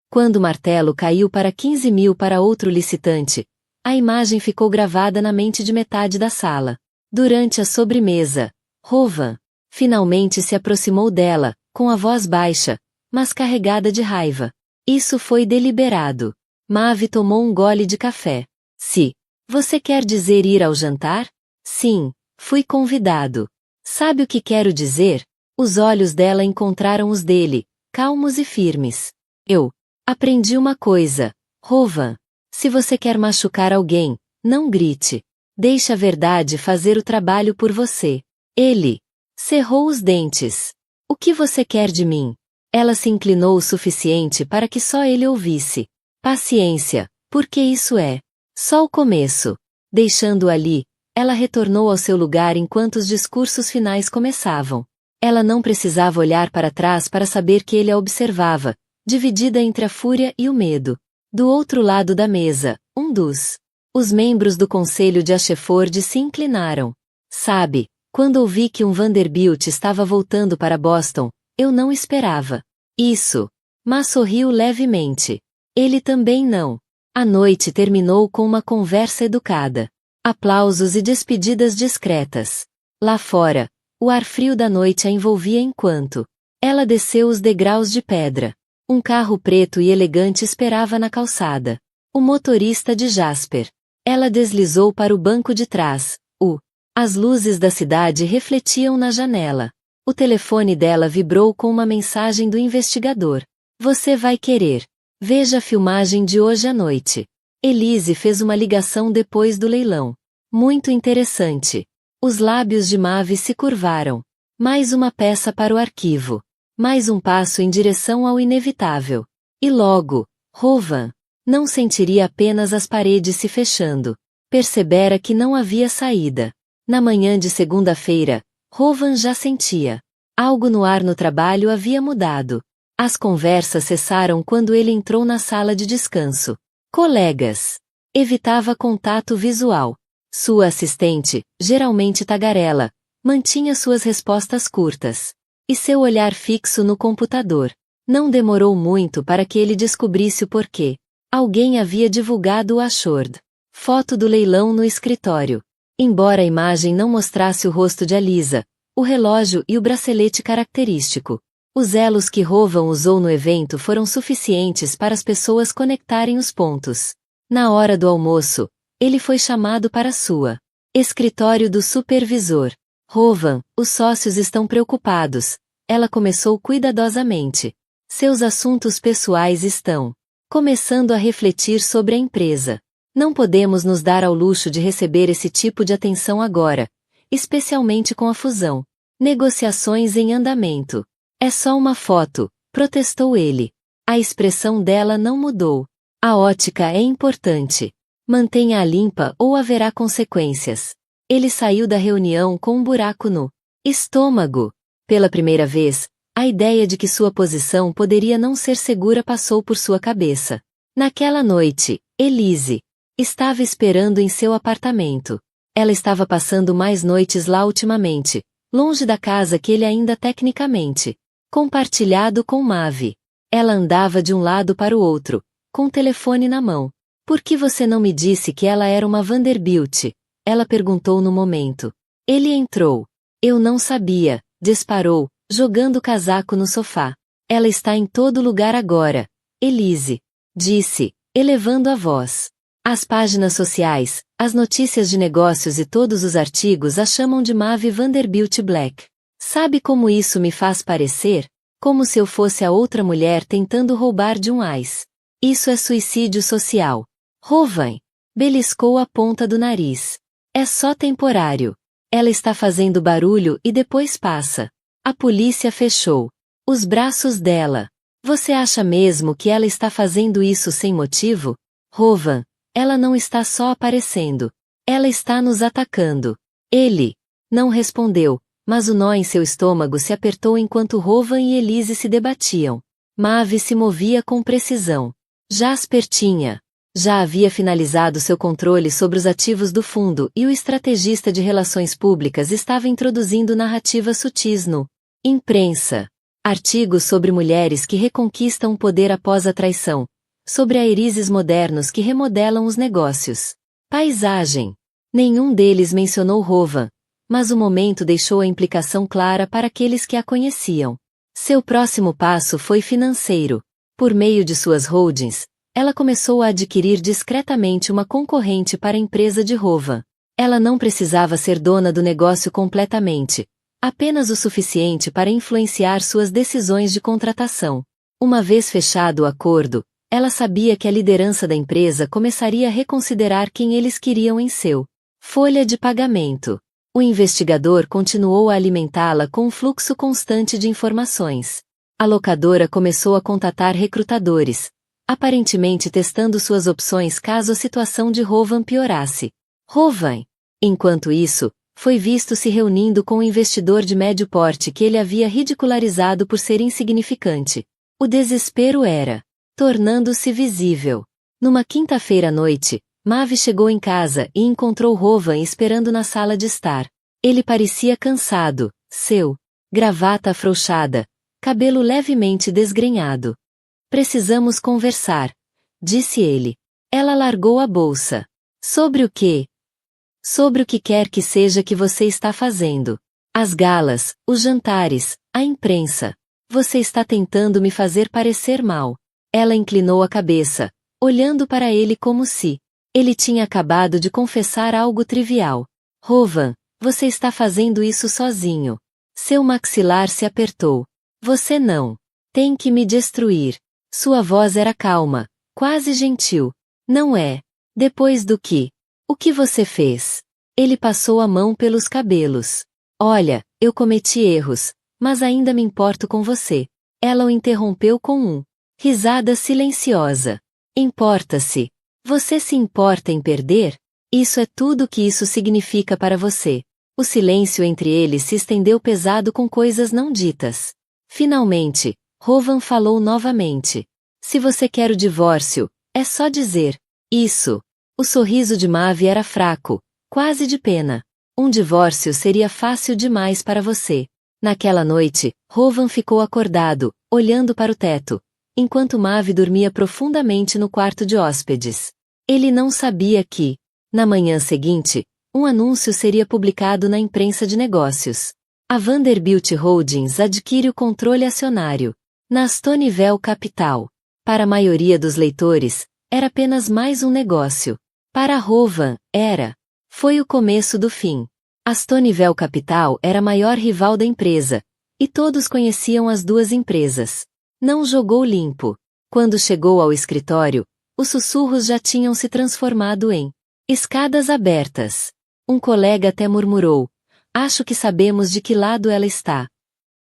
Speaker 1: quando o martelo caiu para 15.000 para outro licitante, a imagem ficou gravada na mente de metade da sala. Durante a sobremesa, Rovan finalmente se aproximou dela, com a voz baixa, mas carregada de raiva. Isso foi deliberado. Mavi tomou um gole de café. Se você quer dizer ir ao jantar? Sim, fui convidado. Sabe o que quero dizer? Os olhos dela encontraram os dele, calmos e firmes. Eu aprendi uma coisa, Rovan. Se você quer machucar alguém, não grite. Deixe a verdade fazer o trabalho por você. Ele cerrou os dentes. O que você quer de mim? Ela se inclinou o suficiente para que só ele ouvisse. Paciência, porque isso é só o começo. Deixando-o ali, ela retornou ao seu lugar enquanto os discursos finais começavam. Ela não precisava olhar para trás para saber que ele a observava, dividida entre a fúria e o medo. Do outro lado da mesa, os membros do conselho de Ashford se inclinaram. Sabe, quando ouvi que um Vanderbilt estava voltando para Boston, eu não esperava isso. Mas sorriu levemente. Ele também não. A noite terminou com uma conversa educada. Aplausos e despedidas discretas. Lá fora, o ar frio da noite a envolvia enquanto ela desceu os degraus de pedra. Um carro preto e elegante esperava na calçada. O motorista de Jasper. Ela deslizou para o banco de trás. As luzes da cidade refletiam na janela. O telefone dela vibrou com uma mensagem do investigador. Você vai querer. Veja a filmagem de hoje à noite. Elise fez uma ligação depois do leilão. Muito interessante. Os lábios de Mavi se curvaram. Mais uma peça para o arquivo. Mais um passo em direção ao inevitável. E logo, Rovan não sentiria apenas as paredes se fechando. Percebera que não havia saída. Na manhã de segunda-feira, Rovan já sentia. Algo no ar no trabalho havia mudado. As conversas cessaram quando ele entrou na sala de descanso. Colegas. Evitava contato visual. Sua assistente, geralmente tagarela, mantinha suas respostas curtas. E seu olhar fixo no computador. Não demorou muito para que ele descobrisse o porquê. Alguém havia divulgado o Ashford. Foto do leilão no escritório. Embora a imagem não mostrasse o rosto de Alisa, o relógio e o bracelete característico, os elos que Rovan usou no evento foram suficientes para as pessoas conectarem os pontos. Na hora do almoço, ele foi chamado para sua escritório do supervisor. Rovan, os sócios estão preocupados. Ela começou cuidadosamente. Seus assuntos pessoais estão começando a refletir sobre a empresa. Não podemos nos dar ao luxo de receber esse tipo de atenção agora, especialmente com a fusão. Negociações em andamento. É só uma foto, protestou ele. A expressão dela não mudou. A ótica é importante. Mantenha-a limpa ou haverá consequências. Ele saiu da reunião com um buraco no estômago. Pela primeira vez, a ideia de que sua posição poderia não ser segura passou por sua cabeça. Naquela noite, Elise estava esperando em seu apartamento. Ela estava passando mais noites lá ultimamente, longe da casa que ele ainda tecnicamente compartilhado com Mavi. Ela andava de um lado para o outro, com o telefone na mão. Por que você não me disse que ela era uma Vanderbilt? Ela perguntou no momento. Ele entrou. Eu não sabia, disparou, jogando o casaco no sofá. Ela está em todo lugar agora, Elise disse, elevando a voz. As páginas sociais, as notícias de negócios e todos os artigos a chamam de Mavi Vanderbilt Black. Sabe como isso me faz parecer? Como se eu fosse a outra mulher tentando roubar de um ice. Isso é suicídio social. Rovan beliscou a ponta do nariz. É só temporário. Ela está fazendo barulho e depois passa. A polícia fechou os braços dela. Você acha mesmo que ela está fazendo isso sem motivo? Rovan, ela não está só aparecendo. Ela está nos atacando. Ele não respondeu, mas o nó em seu estômago se apertou enquanto Rovan e Elise se debatiam. Maeve se movia com precisão. Jasper já havia finalizado seu controle sobre os ativos do fundo e o estrategista de relações públicas estava introduzindo narrativas sutis no imprensa. Artigos sobre mulheres que reconquistam o poder após a traição. Sobre aerises modernos que remodelam os negócios. Paisagem. Nenhum deles mencionou Rovan, mas o momento deixou a implicação clara para aqueles que a conheciam. Seu próximo passo foi financeiro. Por meio de suas holdings, ela começou a adquirir discretamente uma concorrente para a empresa de Rovan. Ela não precisava ser dona do negócio completamente, apenas o suficiente para influenciar suas decisões de contratação. Uma vez fechado o acordo, ela sabia que a liderança da empresa começaria a reconsiderar quem eles queriam em seu folha de pagamento. O investigador continuou a alimentá-la com um fluxo constante de informações. A locadora começou a contatar recrutadores, aparentemente testando suas opções caso a situação de Rovan piorasse. Rovan, enquanto isso, foi visto se reunindo com um investidor de médio porte que ele havia ridicularizado por ser insignificante. O desespero era tornando-se visível. Numa quinta-feira à noite, Maeve chegou em casa e encontrou Rovan esperando na sala de estar. Ele parecia cansado, seu gravata afrouxada, cabelo levemente desgrenhado. Precisamos conversar, disse ele. Ela largou a bolsa. Sobre o quê? Sobre o que quer que seja que você está fazendo. As galas, os jantares, a imprensa. Você está tentando me fazer parecer mal. Ela inclinou a cabeça, olhando para ele como se ele tinha acabado de confessar algo trivial. Rovan, você está fazendo isso sozinho. Seu maxilar se apertou. Você não tem que me destruir. Sua voz era calma, quase gentil. Não é. Depois do que? O que você fez? Ele passou a mão pelos cabelos. Olha, eu cometi erros, mas ainda me importo com você. Ela o interrompeu com risada silenciosa. Importa-se. Você se importa em perder? Isso é tudo o que isso significa para você. O silêncio entre eles se estendeu pesado com coisas não ditas. Finalmente, Rovan falou novamente. Se você quer o divórcio, é só dizer isso. O sorriso de Maeve era fraco, quase de pena. Um divórcio seria fácil demais para você. Naquela noite, Rovan ficou acordado, olhando para o teto, enquanto Maeve dormia profundamente no quarto de hóspedes. Ele não sabia que, na manhã seguinte, um anúncio seria publicado na imprensa de negócios. A Vanderbilt Holdings adquire o controle acionário. Na Stonewall Capital. Para a maioria dos leitores, era apenas mais um negócio. Para Rovan, foi o começo do fim. A Stonewall Capital era a maior rival da empresa, e todos conheciam as duas empresas. Não jogou limpo. Quando chegou ao escritório, os sussurros já tinham se transformado em escadas abertas. Um colega até murmurou: acho que sabemos de que lado ela está.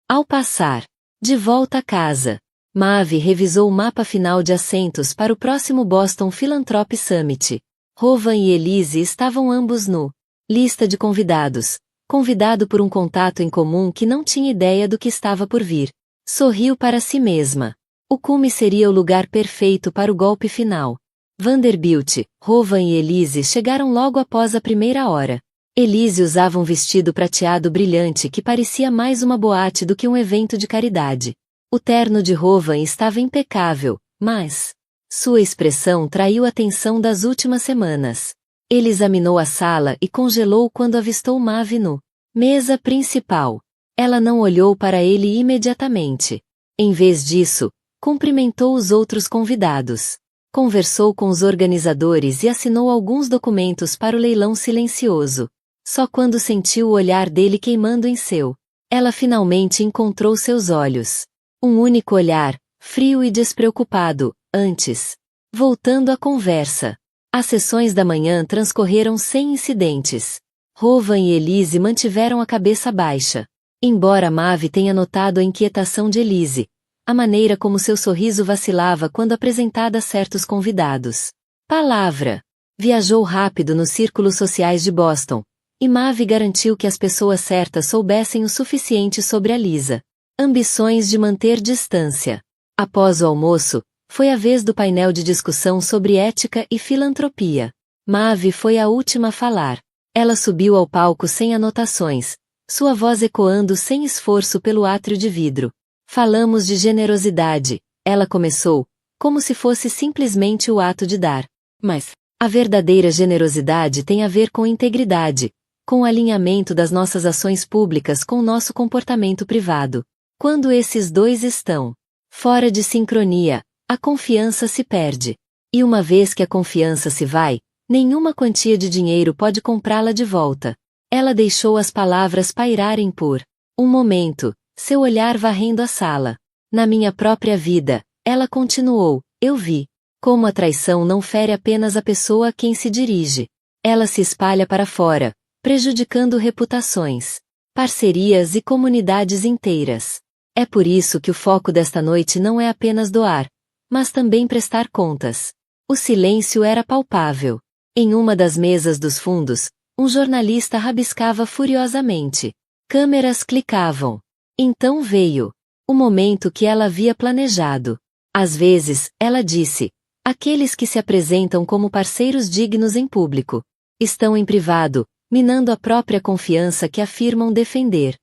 Speaker 1: Ao passar de volta a casa, Maeve revisou o mapa final de assentos para o próximo Boston Philanthropy Summit. Rovan e Elise estavam ambos no lista de convidados, convidado por um contato em comum que não tinha ideia do que estava por vir. Sorriu para si mesma. O cume seria o lugar perfeito para o golpe final. Vanderbilt, Rovan e Elise chegaram logo após a primeira hora. Elise usava um vestido prateado brilhante que parecia mais uma boate do que um evento de caridade. O terno de Rovan estava impecável, mas sua expressão traiu a atenção das últimas semanas. Ele examinou a sala e congelou quando avistou Maeve no mesa principal. Ela não olhou para ele imediatamente. Em vez disso, cumprimentou os outros convidados. Conversou com os organizadores e assinou alguns documentos para o leilão silencioso. Só quando sentiu o olhar dele queimando em seu, ela finalmente encontrou seus olhos. Um único olhar, frio e despreocupado, antes. Voltando à conversa. As sessões da manhã transcorreram sem incidentes. Rovan e Elise mantiveram a cabeça baixa. Embora Maeve tenha notado a inquietação de Elise, a maneira como seu sorriso vacilava quando apresentada a certos convidados. Palavra. Viajou rápido nos círculos sociais de Boston, e Maeve garantiu que as pessoas certas soubessem o suficiente sobre a Lisa. Ambições de manter distância. Após o almoço, foi a vez do painel de discussão sobre ética e filantropia. Maeve foi a última a falar. Ela subiu ao palco sem anotações, sua voz ecoando sem esforço pelo átrio de vidro. Falamos de generosidade, ela começou, como se fosse simplesmente o ato de dar. Mas a verdadeira generosidade tem a ver com integridade, com o alinhamento das nossas ações públicas com nosso comportamento privado. Quando esses dois estão fora de sincronia, a confiança se perde. E uma vez que a confiança se vai, nenhuma quantia de dinheiro pode comprá-la de volta. Ela deixou as palavras pairarem por um momento, seu olhar varrendo a sala. Na minha própria vida, ela continuou, eu vi como a traição não fere apenas a pessoa a quem se dirige. Ela se espalha para fora, prejudicando reputações, parcerias e comunidades inteiras. É por isso que o foco desta noite não é apenas doar, mas também prestar contas. O silêncio era palpável. Em uma das mesas dos fundos, um jornalista rabiscava furiosamente. Câmeras clicavam. Então veio o momento que ela havia planejado. Às vezes, ela disse, aqueles que se apresentam como parceiros dignos em público estão em privado, minando a própria confiança que afirmam defender.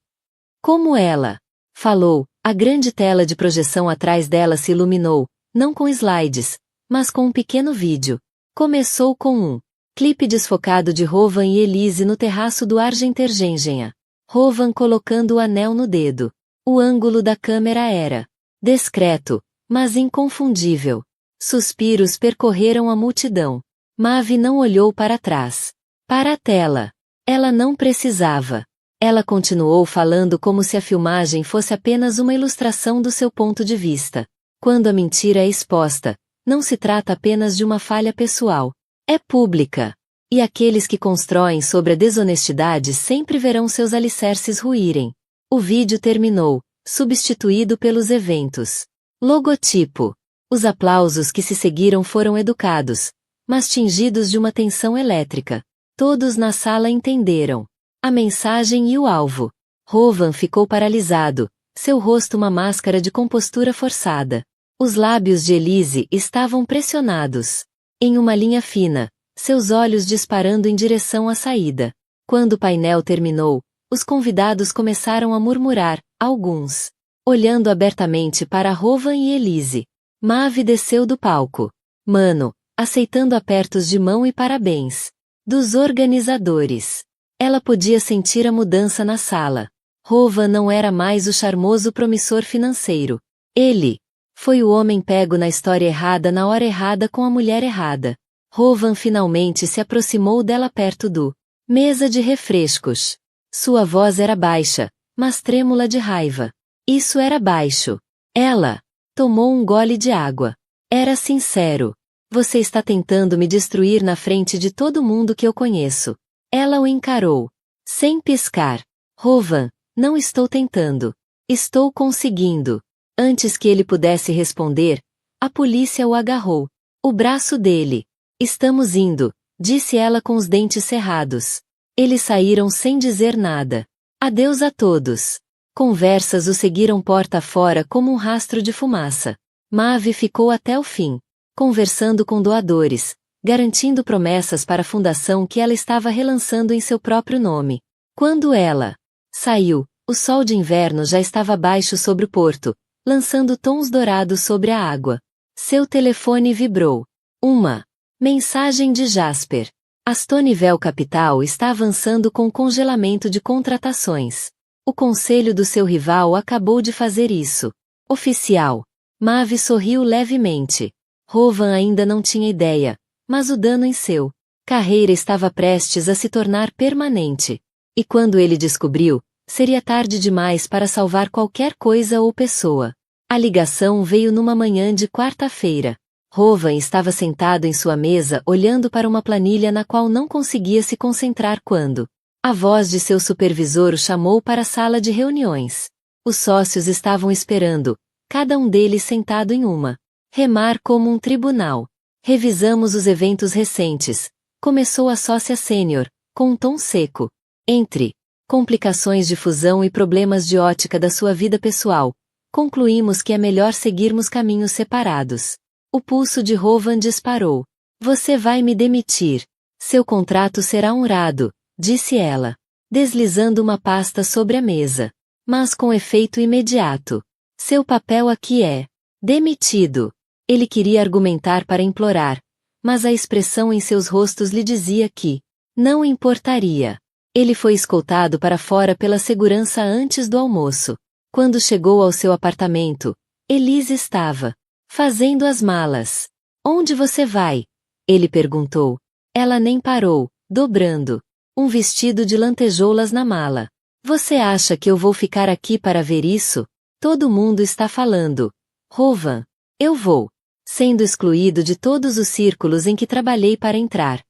Speaker 1: Como ela falou, a grande tela de projeção atrás dela se iluminou, não com slides, mas com um pequeno vídeo. Começou com um clipe desfocado de Rowan e Elise no terraço do Argentergenha. Rowan colocando o anel no dedo. O ângulo da câmera era discreto, mas inconfundível. Suspiros percorreram a multidão. Maeve não olhou para trás. Para a tela. Ela não precisava. Ela continuou falando como se a filmagem fosse apenas uma ilustração do seu ponto de vista. Quando a mentira é exposta, não se trata apenas de uma falha pessoal. É pública. E aqueles que constroem sobre a desonestidade sempre verão seus alicerces ruírem. O vídeo terminou, substituído pelos eventos. Logotipo. Os aplausos que se seguiram foram educados, mas tingidos de uma tensão elétrica. Todos na sala entenderam a mensagem e o alvo. Rowan ficou paralisado, seu rosto uma máscara de compostura forçada. Os lábios de Elise estavam pressionados. Em uma linha fina, seus olhos disparando em direção à saída. Quando o painel terminou, os convidados começaram a murmurar, alguns olhando abertamente para Rowan e Elise. Maeve desceu do palco. Mano, aceitando apertos de mão e parabéns dos organizadores. Ela podia sentir a mudança na sala. Rowan não era mais o charmoso promissor financeiro. Ele foi o homem pego na história errada na hora errada com a mulher errada. Rowan finalmente se aproximou dela perto do mesa de refrescos. Sua voz era baixa, mas trêmula de raiva. Isso era baixo. Ela tomou um gole de água. Era sincero. Você está tentando me destruir na frente de todo mundo que eu conheço. Ela o encarou. Sem piscar. Rowan, não estou tentando. Estou conseguindo. Antes que ele pudesse responder, a polícia o agarrou. O braço dele. Estamos indo, disse ela com os dentes cerrados. Eles saíram sem dizer nada. Adeus a todos. Conversas o seguiram porta fora como um rastro de fumaça. Maeve ficou até o fim, conversando com doadores, garantindo promessas para a fundação que ela estava relançando em seu próprio nome. Quando ela saiu, o sol de inverno já estava baixo sobre o porto, lançando tons dourados sobre a água. Seu telefone vibrou. Uma mensagem de Jasper. A Stonyvel Capital está avançando com congelamento de contratações. O conselho do seu rival acabou de fazer isso. Oficial. Maeve sorriu levemente. Rowan ainda não tinha ideia, mas o dano em seu carreira estava prestes a se tornar permanente. E quando ele descobriu, seria tarde demais para salvar qualquer coisa ou pessoa. A ligação veio numa manhã de quarta-feira. Rowan estava sentado em sua mesa olhando para uma planilha na qual não conseguia se concentrar quando a voz de seu supervisor o chamou para a sala de reuniões. Os sócios estavam esperando, cada um deles sentado em uma remar como um tribunal. Revisamos os eventos recentes. Começou a sócia sênior, com um tom seco. Entre complicações de fusão e problemas de ótica da sua vida pessoal, concluímos que é melhor seguirmos caminhos separados. O pulso de Rovan disparou. Você vai me demitir. Seu contrato será honrado, disse ela, deslizando uma pasta sobre a mesa. Mas com efeito imediato. Seu papel aqui é demitido. Ele queria argumentar para implorar, mas a expressão em seus rostos lhe dizia que não importaria. Ele foi escoltado para fora pela segurança antes do almoço. Quando chegou ao seu apartamento, Elise estava fazendo as malas. Onde você vai? Ele perguntou. Ela nem parou, dobrando um vestido de lantejoulas na mala. Você acha que eu vou ficar aqui para ver isso? Todo mundo está falando. Rovan, eu vou. Sendo excluído de todos os círculos em que trabalhei para entrar.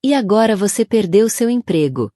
Speaker 1: E agora você perdeu seu emprego.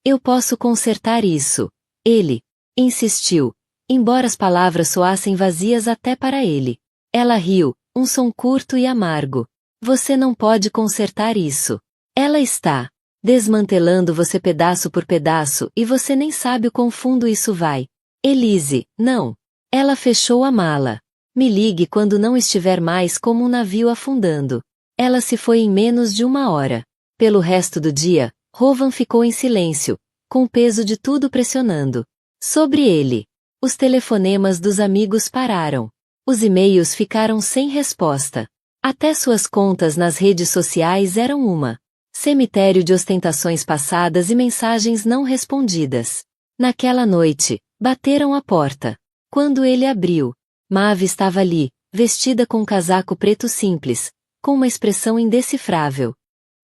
Speaker 1: Eu posso consertar isso. Ele insistiu, embora as palavras soassem vazias até para ele. Ela riu, um som curto e amargo. Você não pode consertar isso. Ela está desmantelando você pedaço por pedaço e você nem sabe o quão fundo isso vai. Elise, não. Ela fechou a mala. Me ligue quando não estiver mais como um navio afundando. Ela se foi em menos de 1 hora. Pelo resto do dia, Rovan ficou em silêncio, com o peso de tudo pressionando sobre ele. Os telefonemas dos amigos pararam. Os e-mails ficaram sem resposta. Até suas contas nas redes sociais eram uma cemitério de ostentações passadas e mensagens não respondidas. Naquela noite, bateram à porta. Quando ele abriu, Maeve estava ali, vestida com um casaco preto simples, com uma expressão indecifrável.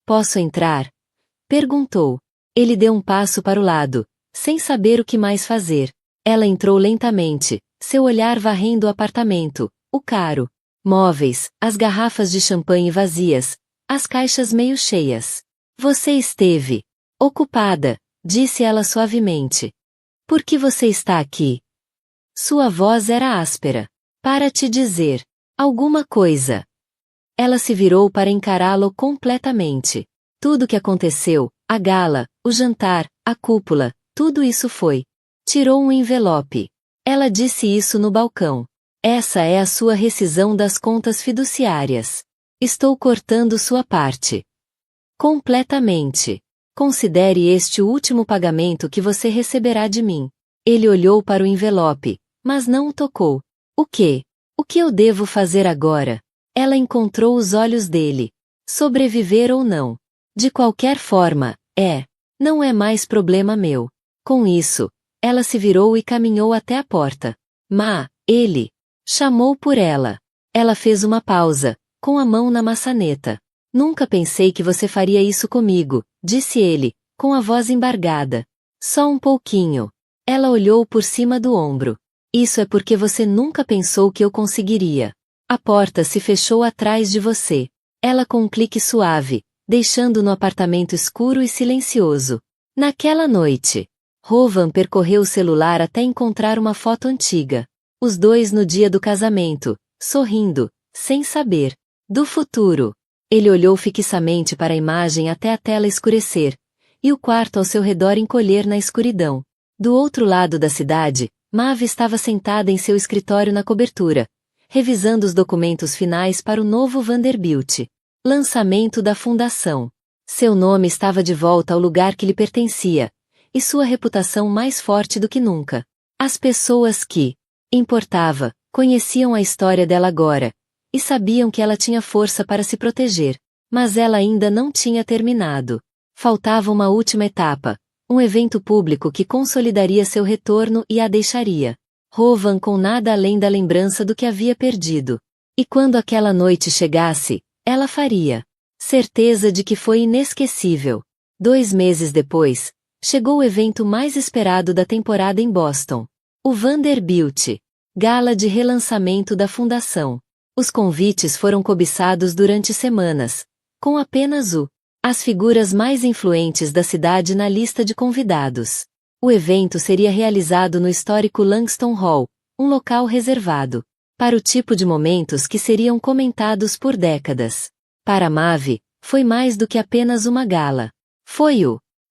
Speaker 1: Posso entrar? Perguntou. Ele deu um passo para o lado, sem saber o que mais fazer. Ela entrou lentamente, seu olhar varrendo o apartamento, o caro móveis, as garrafas de champanhe vazias, as caixas meio cheias. Você esteve ocupada, disse ela suavemente. Por que você está aqui? Sua voz era áspera. Para te dizer alguma coisa. Ela se virou para encará-lo completamente. Tudo o que aconteceu, a gala, o jantar, a cúpula, tudo isso foi. Tirou um envelope. Ela disse isso no balcão. Essa é a sua rescisão das contas fiduciárias. Estou cortando sua parte. Completamente. Considere este o último pagamento que você receberá de mim. Ele olhou para o envelope, mas não o tocou. O quê? O que eu devo fazer agora? Ela encontrou os olhos dele. Sobreviver ou não? De qualquer forma, não é mais problema meu. Com isso, ela se virou e caminhou até a porta. Ele chamou por ela. Ela fez uma pausa, com a mão na maçaneta. Nunca pensei que você faria isso comigo, disse ele, com a voz embargada. Só um pouquinho. Ela olhou por cima do ombro. Isso é porque você nunca pensou que eu conseguiria. A porta se fechou atrás de você. Ela com um clique suave, deixando no apartamento escuro e silencioso. Naquela noite, Rovan percorreu o celular até encontrar uma foto antiga. Os dois no dia do casamento, sorrindo, sem saber do futuro. Ele olhou fixamente para a imagem até a tela escurecer, e o quarto ao seu redor encolher na escuridão. Do outro lado da cidade, Maeve estava sentada em seu escritório na cobertura, revisando os documentos finais para o novo Vanderbilt. Lançamento da fundação. Seu nome estava de volta ao lugar que lhe pertencia, e sua reputação mais forte do que nunca. As pessoas que importava conheciam a história dela agora, e sabiam que ela tinha força para se proteger, mas ela ainda não tinha terminado. Faltava uma última etapa, um evento público que consolidaria seu retorno e a deixaria Rovan com nada além da lembrança do que havia perdido. E quando aquela noite chegasse, ela faria certeza de que foi inesquecível. 2 meses depois, chegou o evento mais esperado da temporada em Boston. O Vanderbilt. Gala de relançamento da fundação. Os convites foram cobiçados durante semanas, com apenas as figuras mais influentes da cidade na lista de convidados. O evento seria realizado no histórico Langston Hall, um local reservado para o tipo de momentos que seriam comentados por décadas. Para Maeve, foi mais do que apenas uma gala. Foi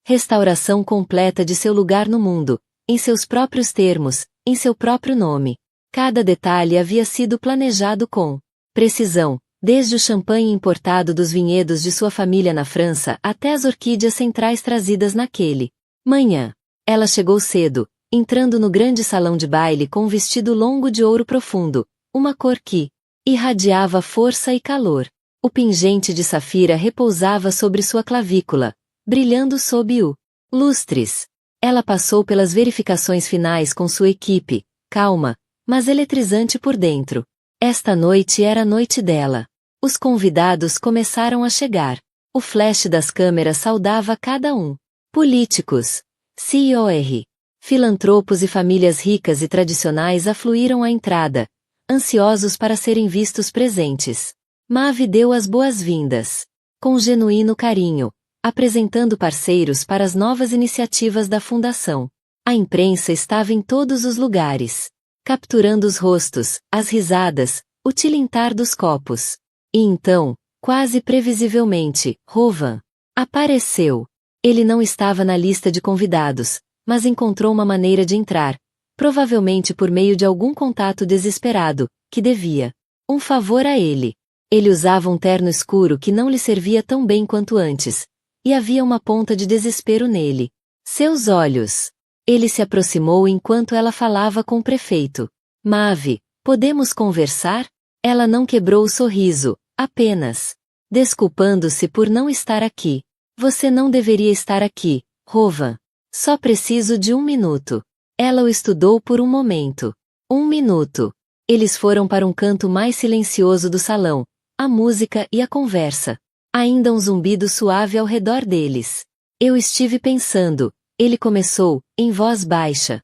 Speaker 1: restauração completa de seu lugar no mundo, em seus próprios termos, em seu próprio nome. Cada detalhe havia sido planejado com precisão, desde o champanhe importado dos vinhedos de sua família na França até as orquídeas centrais trazidas naquele manhã. Ela chegou cedo, entrando no grande salão de baile com um vestido longo de ouro profundo, uma cor que irradiava força e calor. O pingente de safira repousava sobre sua clavícula, brilhando sob o lustres. Ela passou pelas verificações finais com sua equipe, calma, mas eletrizante por dentro. Esta noite era a noite dela. Os convidados começaram a chegar. O flash das câmeras saudava cada um. Políticos, CEOs, filantropos e famílias ricas e tradicionais afluíram à entrada, ansiosos para serem vistos presentes. Mavi deu as boas-vindas, com genuíno carinho, apresentando parceiros para as novas iniciativas da fundação. A imprensa estava em todos os lugares, capturando os rostos, as risadas, o tilintar dos copos. E então, quase previsivelmente, Rovan apareceu. Ele não estava na lista de convidados, mas encontrou uma maneira de entrar, provavelmente por meio de algum contato desesperado, que devia um favor a ele. Ele usava um terno escuro que não lhe servia tão bem quanto antes, e havia uma ponta de desespero nele. Seus olhos. Ele se aproximou enquanto ela falava com o prefeito. Mavi, podemos conversar? Ela não quebrou o sorriso, apenas desculpando-se por não estar aqui. Você não deveria estar aqui, Rovan. Só preciso de 1 minuto. Ela o estudou por um momento. 1 minuto. Eles foram para um canto mais silencioso do salão, a música e a conversa. Ainda um zumbido suave ao redor deles. Eu estive pensando, ele começou, em voz baixa.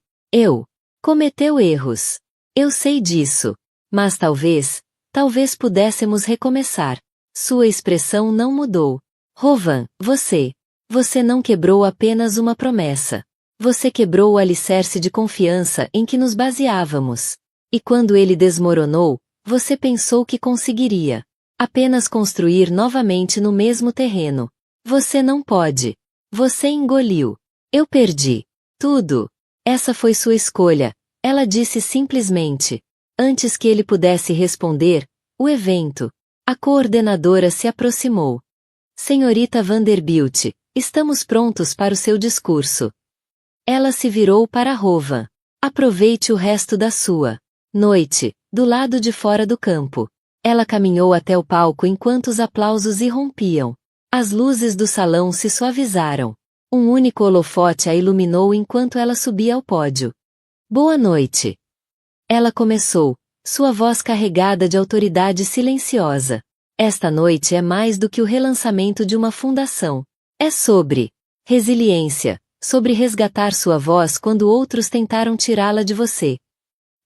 Speaker 1: Cometeu erros. Eu sei disso. Mas talvez pudéssemos recomeçar. Sua expressão não mudou. Rovan, você não quebrou apenas uma promessa. Você quebrou o alicerce de confiança em que nos baseávamos. E quando ele desmoronou, você pensou que conseguiria apenas construir novamente no mesmo terreno. Você não pode. Você engoliu. Eu perdi tudo. Essa foi sua escolha, ela disse simplesmente. Antes que ele pudesse responder, o evento. A coordenadora se aproximou. Senhorita Vanderbilt, estamos prontos para o seu discurso. Ela se virou para Rovan. Aproveite o resto da sua noite, do lado de fora do campo. Ela caminhou até o palco enquanto os aplausos irrompiam. As luzes do salão se suavizaram. Um único holofote a iluminou enquanto ela subia ao pódio. Boa noite. Ela começou, sua voz carregada de autoridade silenciosa. Esta noite é mais do que o relançamento de uma fundação. É sobre resiliência, sobre resgatar sua voz quando outros tentaram tirá-la de você.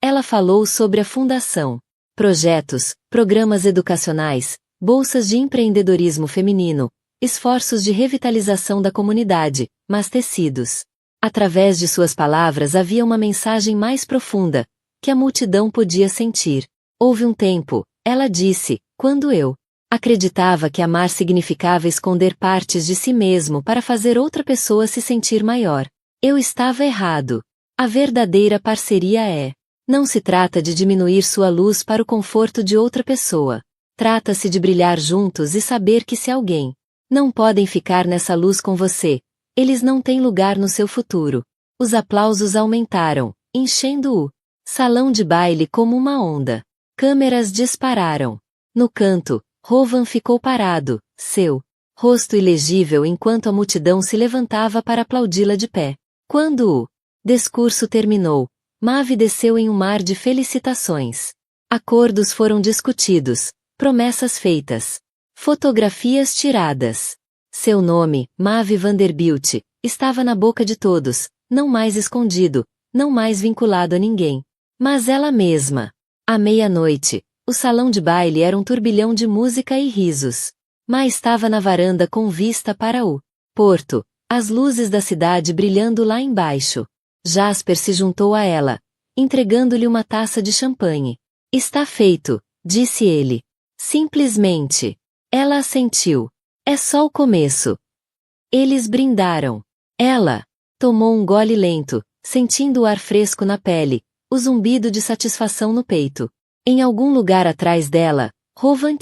Speaker 1: Ela falou sobre a fundação, projetos, programas educacionais, bolsas de empreendedorismo feminino, esforços de revitalização da comunidade, mas tecidos. Através de suas palavras havia uma mensagem mais profunda, que a multidão podia sentir. Houve um tempo, ela disse, quando eu acreditava que amar significava esconder partes de si mesmo para fazer outra pessoa se sentir maior. Eu estava errado. A verdadeira parceria não se trata de diminuir sua luz para o conforto de outra pessoa. Trata-se de brilhar juntos e saber que se alguém não podem ficar nessa luz com você, eles não têm lugar no seu futuro. Os aplausos aumentaram, enchendo o salão de baile como uma onda. Câmeras dispararam. No canto, Rovan ficou parado, seu rosto ilegível enquanto a multidão se levantava para aplaudi-la de pé. Quando o discurso terminou, Mavi desceu em um mar de felicitações. Acordos foram discutidos, promessas feitas, fotografias tiradas. Seu nome, Mavi Vanderbilt, estava na boca de todos, não mais escondido, não mais vinculado a ninguém. Mas ela mesma. À meia-noite, o salão de baile era um turbilhão de música e risos. Ma estava na varanda com vista para o porto, as luzes da cidade brilhando lá embaixo. Jasper se juntou a ela, entregando-lhe uma taça de champanhe. Está feito, disse ele. Simplesmente. Ela assentiu. É só o começo. Eles brindaram. Ela tomou um gole lento, sentindo o ar fresco na pele, o zumbido de satisfação no peito. Em algum lugar atrás dela, Rovan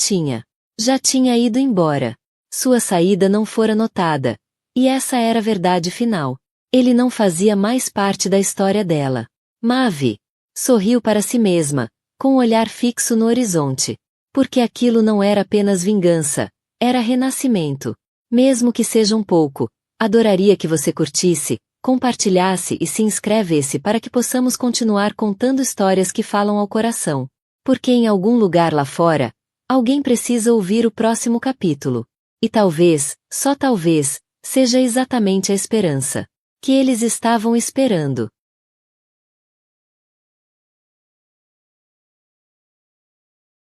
Speaker 1: já tinha ido embora. Sua saída não fora notada. E essa era a verdade final. Ele não fazia mais parte da história dela. Maeve sorriu para si mesma, com o olhar fixo no horizonte. Porque aquilo não era apenas vingança, era renascimento. Mesmo que seja um pouco, adoraria que você curtisse, compartilhasse e se inscrevesse para que possamos continuar contando histórias que falam ao coração. Porque em algum lugar lá fora, alguém precisa ouvir o próximo capítulo. E talvez, só talvez, seja exatamente a esperança que eles estavam esperando.